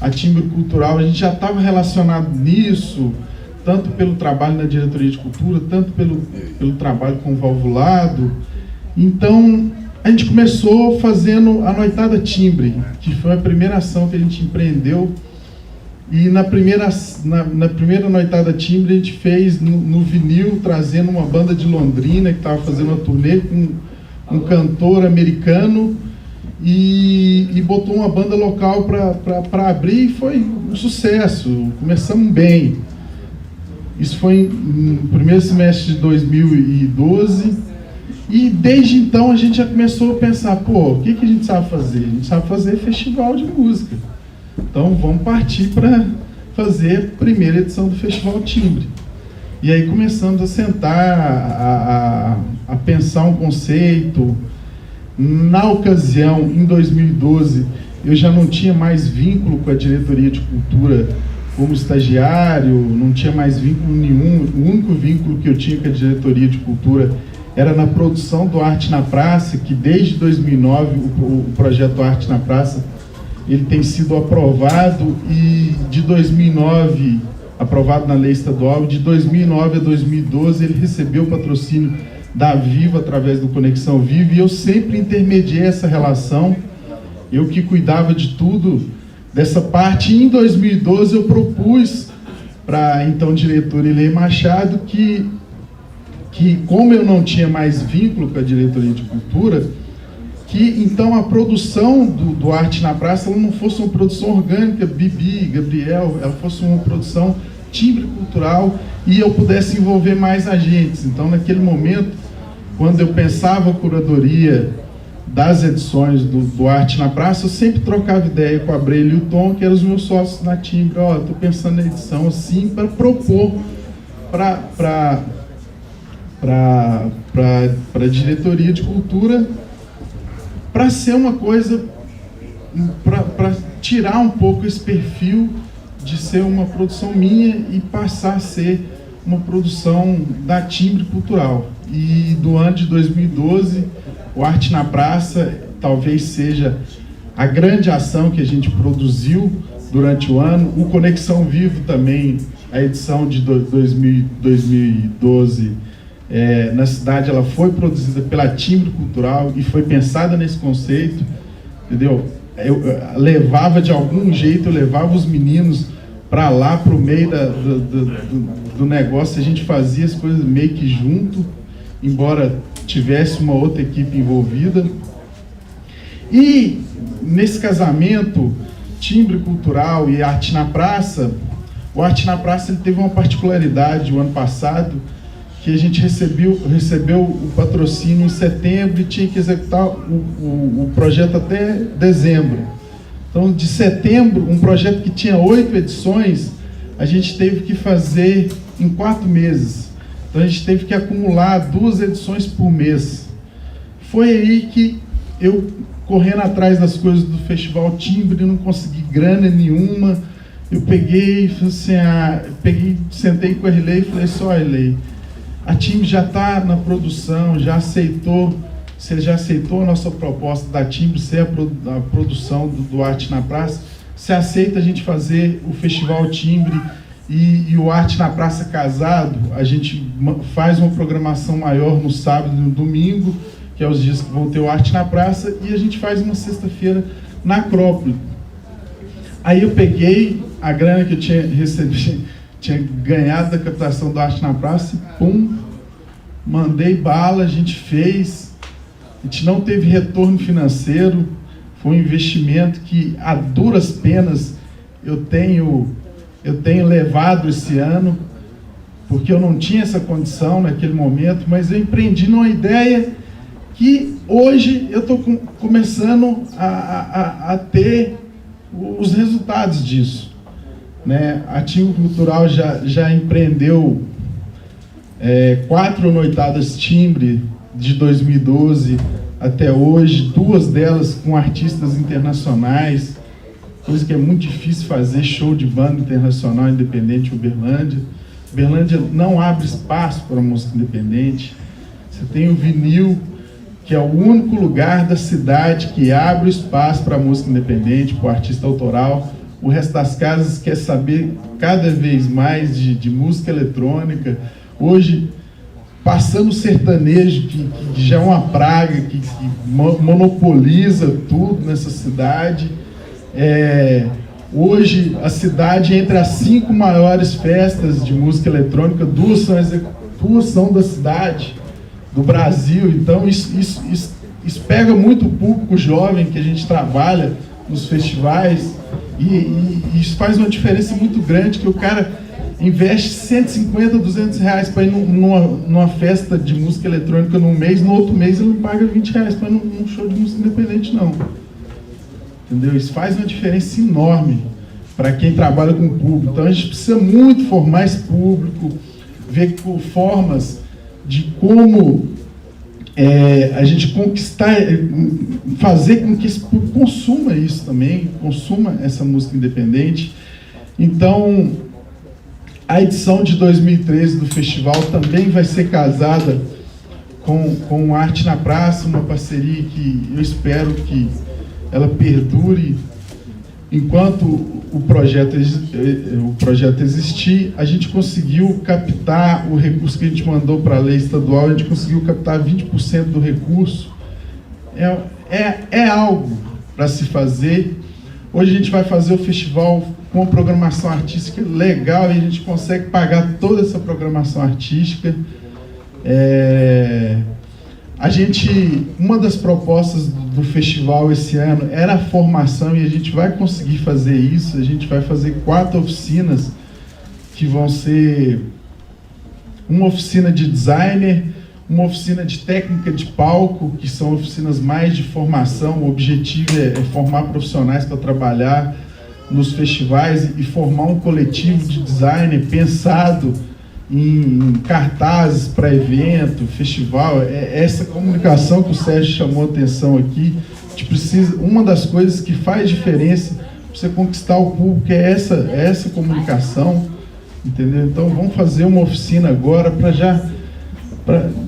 a Timbre Cultural, a gente já estava relacionado nisso, tanto pelo trabalho na diretoria de cultura, tanto pelo trabalho com o Valvulado. Então, a gente começou fazendo a Noitada Timbre, que foi a primeira ação que a gente empreendeu. E na primeira Noitada Timbre, a gente fez no vinil, trazendo uma banda de Londrina, que estava fazendo uma turnê com um cantor americano, e botou uma banda local para abrir, e foi um sucesso. Começamos bem. Isso foi no primeiro semestre de 2012, e desde então a gente já começou a pensar, o que a gente sabe fazer? A gente sabe fazer festival de música. Então vamos partir para fazer a primeira edição do Festival Timbre. E aí começamos a sentar, a pensar um conceito. Na ocasião, em 2012, eu já não tinha mais vínculo com a diretoria de cultura como estagiário, não tinha mais vínculo nenhum. O único vínculo que eu tinha com a diretoria de cultura era na produção do Arte na Praça, que desde 2009 o projeto Arte na Praça ele tem sido aprovado, e de 2009, aprovado na lei estadual, de 2009 a 2012 ele recebeu patrocínio da Viva através do Conexão Viva, e eu sempre intermediei essa relação, eu que cuidava de tudo dessa parte. E em 2012 eu propus para a então diretora Ilê Machado que como eu não tinha mais vínculo com a diretoria de cultura, que então a produção do Arte na Praça ela não fosse uma produção orgânica, Bibi, Gabriel, ela fosse uma produção timbre cultural e eu pudesse envolver mais agentes. Então, naquele momento, quando eu pensava a curadoria das edições do Arte na Praça, eu sempre trocava ideia com a Breile e o Tom, que eram os meus sócios na Timbre. Ó, estou pensando na edição assim, para propor para a diretoria de cultura, para ser uma coisa, para tirar um pouco esse perfil de ser uma produção minha e passar a ser uma produção da Timbre Cultural. E do ano de 2012, o Arte na Praça talvez seja a grande ação que a gente produziu durante o ano. O Conexão Vivo também, a edição de 2012, na cidade, ela foi produzida pela Timbre Cultural e foi pensada nesse conceito, entendeu? Eu levava de algum jeito, eu levava os meninos para lá, para o meio do negócio, a gente fazia as coisas meio que junto, embora tivesse uma outra equipe envolvida. E nesse casamento, Timbre Cultural e Arte na Praça, o Arte na Praça ele teve uma particularidade o ano passado, que a gente recebeu o patrocínio em setembro e tinha que executar o projeto até dezembro. Então, de setembro, um projeto que tinha 8 edições, a gente teve que fazer em 4 meses. Então, a gente teve que acumular 2 edições por mês. Foi aí que eu, correndo atrás das coisas do Festival Timbre, não consegui grana nenhuma. Eu peguei, assim, sentei com a Erlei e falei, só Erlei, a Timbre já está na produção, você já aceitou a nossa proposta da Timbre ser a produção do Arte na Praça? Você aceita a gente fazer o Festival Timbre e o Arte na Praça casado? A gente faz uma programação maior no sábado e no domingo, que é os dias que vão ter o Arte na Praça, e a gente faz uma sexta-feira na Acrópole. Aí eu peguei a grana que eu tinha recebido, tinha ganhado da captação do Arte na Praça, e pum, mandei bala, a gente fez, a gente não teve retorno financeiro, foi um investimento que a duras penas eu tenho levado esse ano, porque eu não tinha essa condição naquele momento, mas eu empreendi numa ideia que hoje eu estou começando a ter os resultados disso. Né? A Timbre Cultural já empreendeu 4 noitadas Timbre de 2012 até hoje, 2 delas com artistas internacionais, coisa que é muito difícil fazer, show de banda internacional independente em Uberlândia. Uberlândia não abre espaço para música independente. Você tem o Vinil, que é o único lugar da cidade que abre espaço para música independente, para o artista autoral. O resto das casas quer saber cada vez mais de música eletrônica. Hoje, passando o sertanejo, que já é uma praga, que monopoliza tudo nessa cidade. Hoje, a cidade, entre as 5 maiores festas de música eletrônica, 2 são da cidade, do Brasil. Então, isso pega muito o público jovem que a gente trabalha nos festivais, e isso faz uma diferença muito grande, que o cara investe 150, 200 reais para ir numa festa de música eletrônica num mês, no outro mês ele não paga 20 reais para ir num show de música independente, não. Entendeu? Isso faz uma diferença enorme para quem trabalha com o público. Então a gente precisa muito formar esse público, ver formas de como a gente conquistar, fazer com que esse público consuma isso também, consuma essa música independente. Então, a edição de 2013 do festival também vai ser casada com Arte na Praça, uma parceria que eu espero que ela perdure enquanto o projeto existir, a gente conseguiu captar o recurso que a gente mandou para a lei estadual, a gente conseguiu captar 20% do recurso. É algo para se fazer. Hoje a gente vai fazer o festival com uma programação artística legal e a gente consegue pagar toda essa programação artística. Uma das propostas do festival esse ano era a formação e a gente vai conseguir fazer isso. A gente vai fazer 4 oficinas que vão ser uma oficina de designer, uma oficina de técnica de palco, que são oficinas mais de formação. O objetivo é formar profissionais para trabalhar nos festivais e formar um coletivo de designer pensado em cartazes para evento, festival. Essa comunicação que o Sérgio chamou a atenção aqui, a gente precisa, uma das coisas que faz diferença para você conquistar o público é essa comunicação, entendeu? Então vamos fazer uma oficina agora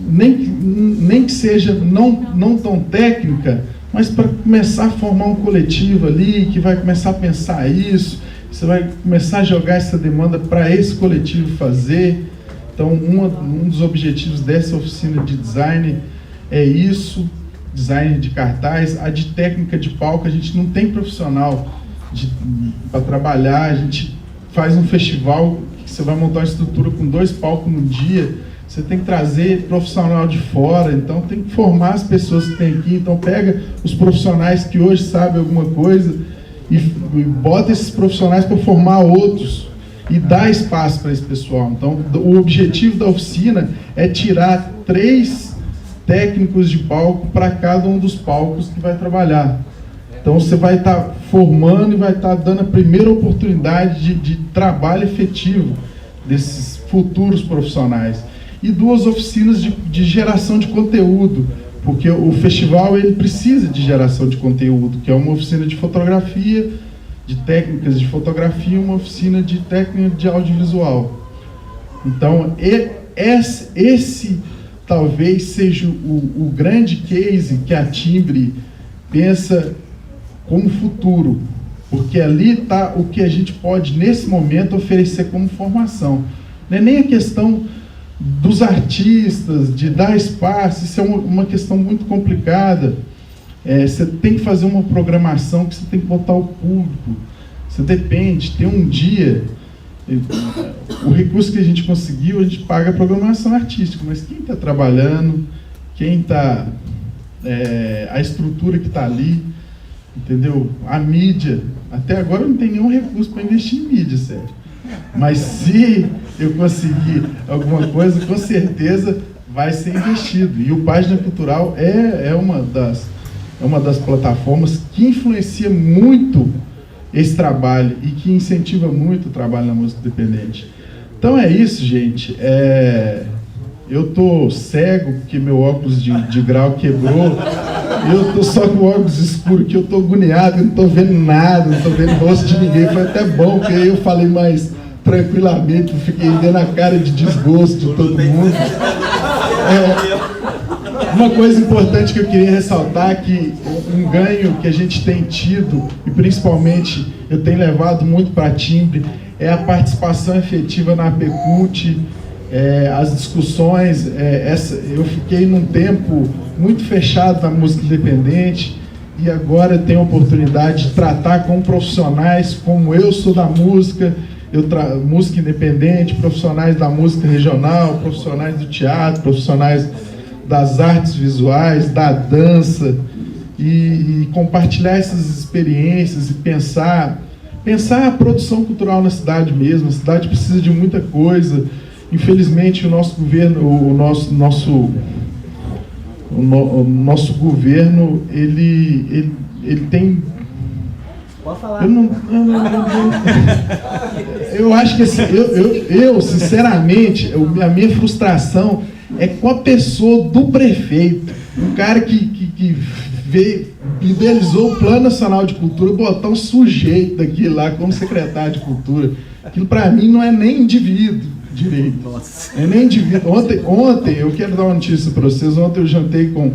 nem que seja não tão técnica, mas para começar a formar um coletivo ali, que vai começar a pensar isso. Você vai começar a jogar essa demanda para esse coletivo fazer. Então, um dos objetivos dessa oficina de design é isso, design de cartaz. A de técnica de palco, a gente não tem profissional para trabalhar. A gente faz um festival que você vai montar uma estrutura com 2 palcos no dia. Você tem que trazer profissional de fora, então tem que formar as pessoas que tem aqui. Então pega os profissionais que hoje sabem alguma coisa e bota esses profissionais para formar outros e dar espaço para esse pessoal. Então, o objetivo da oficina é tirar 3 técnicos de palco para cada um dos palcos que vai trabalhar. Então, você vai estar formando e vai estar dando a primeira oportunidade de trabalho efetivo desses futuros profissionais. E 2 oficinas de geração de conteúdo, porque o festival ele precisa de geração de conteúdo, que é uma oficina de fotografia, de técnicas de fotografia, e uma oficina de técnica de audiovisual. Então, esse talvez seja o grande case que a Timbre pensa como futuro, porque ali está o que a gente pode, nesse momento, oferecer como formação. Não é nem a questão dos artistas, de dar espaço, isso é uma questão muito complicada. Você tem que fazer uma programação que você tem que botar o público. Você depende, tem um dia, o recurso que a gente conseguiu, a gente paga a programação artística, mas quem está trabalhando, quem está, a estrutura que está ali, entendeu? A mídia, até agora não tem nenhum recurso para investir em mídia, sério. Mas se eu conseguir alguma coisa, com certeza vai ser investido. E o Página Cultural é uma das plataformas que influencia muito esse trabalho e que incentiva muito o trabalho na música independente. Então é isso, gente. Eu tô cego porque meu óculos de grau quebrou. Eu tô só com o óculos escuro que eu tô agoniado, eu não tô vendo nada, não tô vendo o rosto de ninguém. Foi até bom, porque aí eu falei mais tranquilamente, eu fiquei vendo a cara de desgosto de todo mundo. Uma coisa importante que eu queria ressaltar é que um ganho que a gente tem tido, e principalmente eu tenho levado muito para a Timbre, é a participação efetiva na APCult, as discussões. Eu fiquei num tempo muito fechado na música independente e agora tenho a oportunidade de tratar com profissionais como eu sou da música, música independente, profissionais da música regional, profissionais do teatro, profissionais das artes visuais, da dança, e compartilhar essas experiências e pensar a produção cultural na cidade mesmo. A cidade precisa de muita coisa. Infelizmente, o nosso governo, o nosso governo, ele tem... Pode falar. Eu acho que assim, eu sinceramente, a minha frustração é com a pessoa do prefeito, um cara que veio, idealizou o Plano Nacional de Cultura, botar um sujeito daquilo lá como secretário de Cultura. Aquilo para mim não é nem indivíduo direito. Nossa. É nem indivíduo. Ontem, eu quero dar uma notícia para vocês, ontem eu jantei com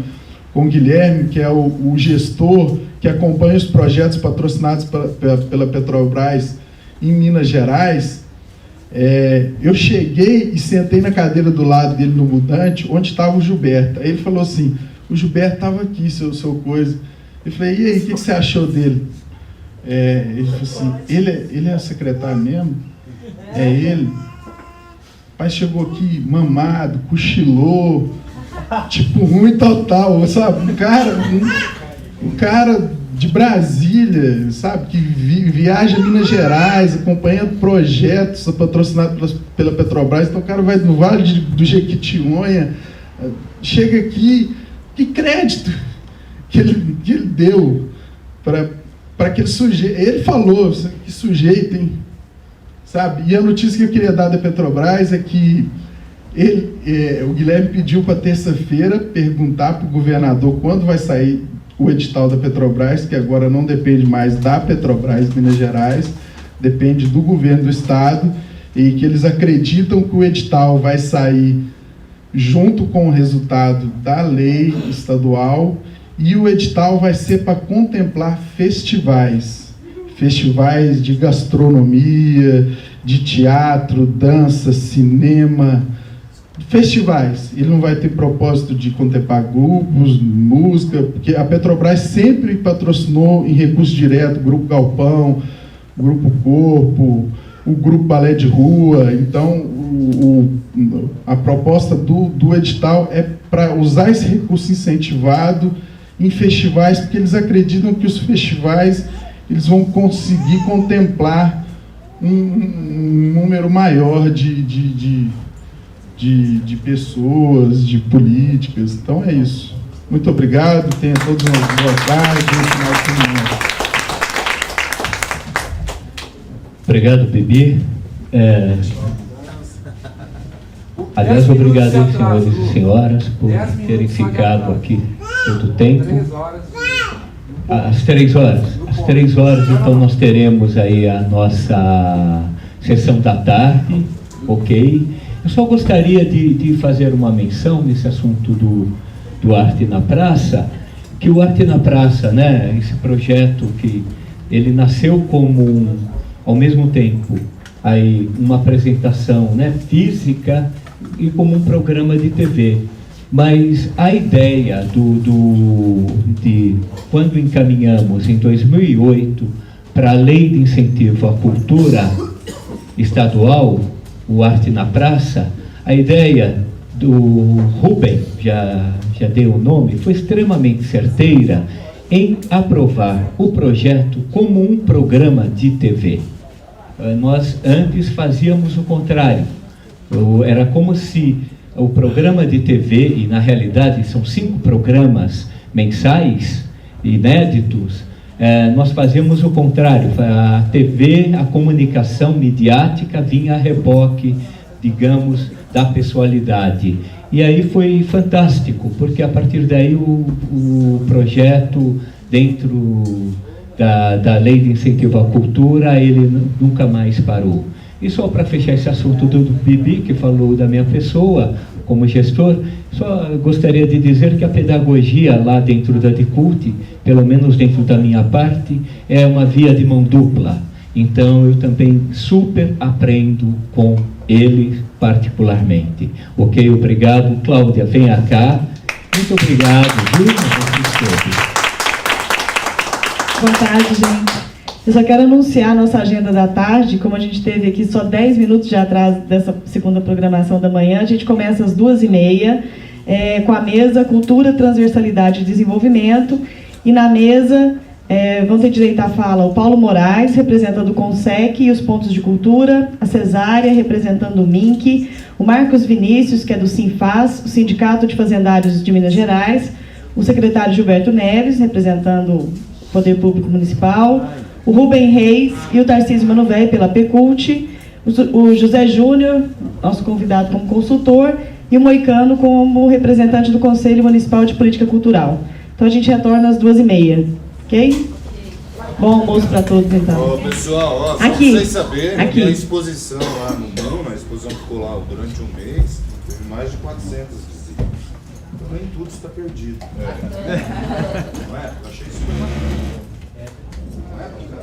com o Guilherme, que é o gestor que acompanha os projetos patrocinados pela Petrobras em Minas Gerais. Eu cheguei e sentei na cadeira do lado dele no mudante, onde estava o Gilberto. Aí ele falou assim, o Gilberto estava aqui, seu coisa. Eu falei, e aí, o que você achou dele? Ele falou assim, ele é secretário mesmo? É ele. O pai chegou aqui mamado, cochilou, tipo ruim total, sabe? Um cara de Brasília, sabe? Que viaja a Minas Gerais, acompanhando projetos patrocinados pela Petrobras. Então o cara vai do Vale do Jequitinhonha, chega aqui, que crédito que ele deu para aquele sujeito. Ele falou, que sujeito, hein? Sabe? E a notícia que eu queria dar da Petrobras é que o Guilherme pediu para terça-feira perguntar para o governador quando vai sair o edital da Petrobras, que agora não depende mais da Petrobras Minas Gerais, depende do governo do estado, e que eles acreditam que o edital vai sair junto com o resultado da lei estadual, e o edital vai ser para contemplar festivais de gastronomia, de teatro, dança, cinema, festivais. Ele não vai ter propósito de contemplar grupos, música, porque a Petrobras sempre patrocinou em recurso direto o Grupo Galpão, o Grupo Corpo, o Grupo Balé de Rua. Então, a proposta do edital é para usar esse recurso incentivado em festivais, porque eles acreditam que os festivais eles vão conseguir contemplar um número maior de pessoas, de políticas. Então é isso. Muito obrigado, tenha todos uma boa tarde, um final de semana. Obrigado, Bibi. Aliás, obrigado, senhores e senhoras, por terem ficado aqui todo o tempo. Às 3 horas. Às 3 horas, então, nós teremos aí a nossa sessão da tarde, ok? Eu só gostaria de fazer uma menção nesse assunto do Arte na Praça, que o Arte na Praça, né, esse projeto que ele nasceu como, ao mesmo tempo, aí uma apresentação, né, física e como um programa de TV. Mas a ideia de quando encaminhamos em 2008 para a Lei de Incentivo à Cultura Estadual, o Arte na Praça, a ideia do Rubem, já deu o nome, foi extremamente certeira em aprovar o projeto como um programa de TV. Nós antes fazíamos o contrário. Era como se o programa de TV, e na realidade são 5 programas mensais, inéditos, nós fazíamos o contrário. A TV, a comunicação midiática vinha a reboque, digamos, da pessoalidade. E aí foi fantástico, porque a partir daí o projeto, dentro da Lei de Incentivo à Cultura, ele nunca mais parou. E só para fechar esse assunto do Bibi, que falou da minha pessoa como gestor, só gostaria de dizer que a pedagogia lá dentro da DICULT, pelo menos dentro da minha parte, é uma via de mão dupla. Então eu também super aprendo com ele particularmente. Ok? Obrigado. Cláudia, venha cá. Muito obrigado, viu? Boa tarde, gente. Eu só quero anunciar a nossa agenda da tarde. Como a gente teve aqui só 10 minutos de atraso dessa segunda programação da manhã, a gente começa às 2h30 com a mesa Cultura, Transversalidade e Desenvolvimento. E na mesa vão ter direito à fala o Paulo Moraes, representando o CONSEC e os pontos de cultura, a Cesária, representando o MINC, o Marcos Vinícius, que é do Sinfaz, o Sindicato de Fazendários de Minas Gerais, o secretário Gilberto Neves, representando o Poder Público Municipal, o Rubem Reis e o Tarcísio Manuvel pela PECULT, o José Júnior, nosso convidado como consultor, e o Moicano como representante do Conselho Municipal de Política Cultural. Então a gente retorna às 2h30, ok? Bom almoço para todos, então. Pessoal, só aqui, pra vocês saberem, aqui. A exposição lá no Bruno, a exposição ficou lá durante um mês, teve mais de 400 visitas. Então, nem tudo está perdido. Não é? Eu achei super bacana. Não é bacana?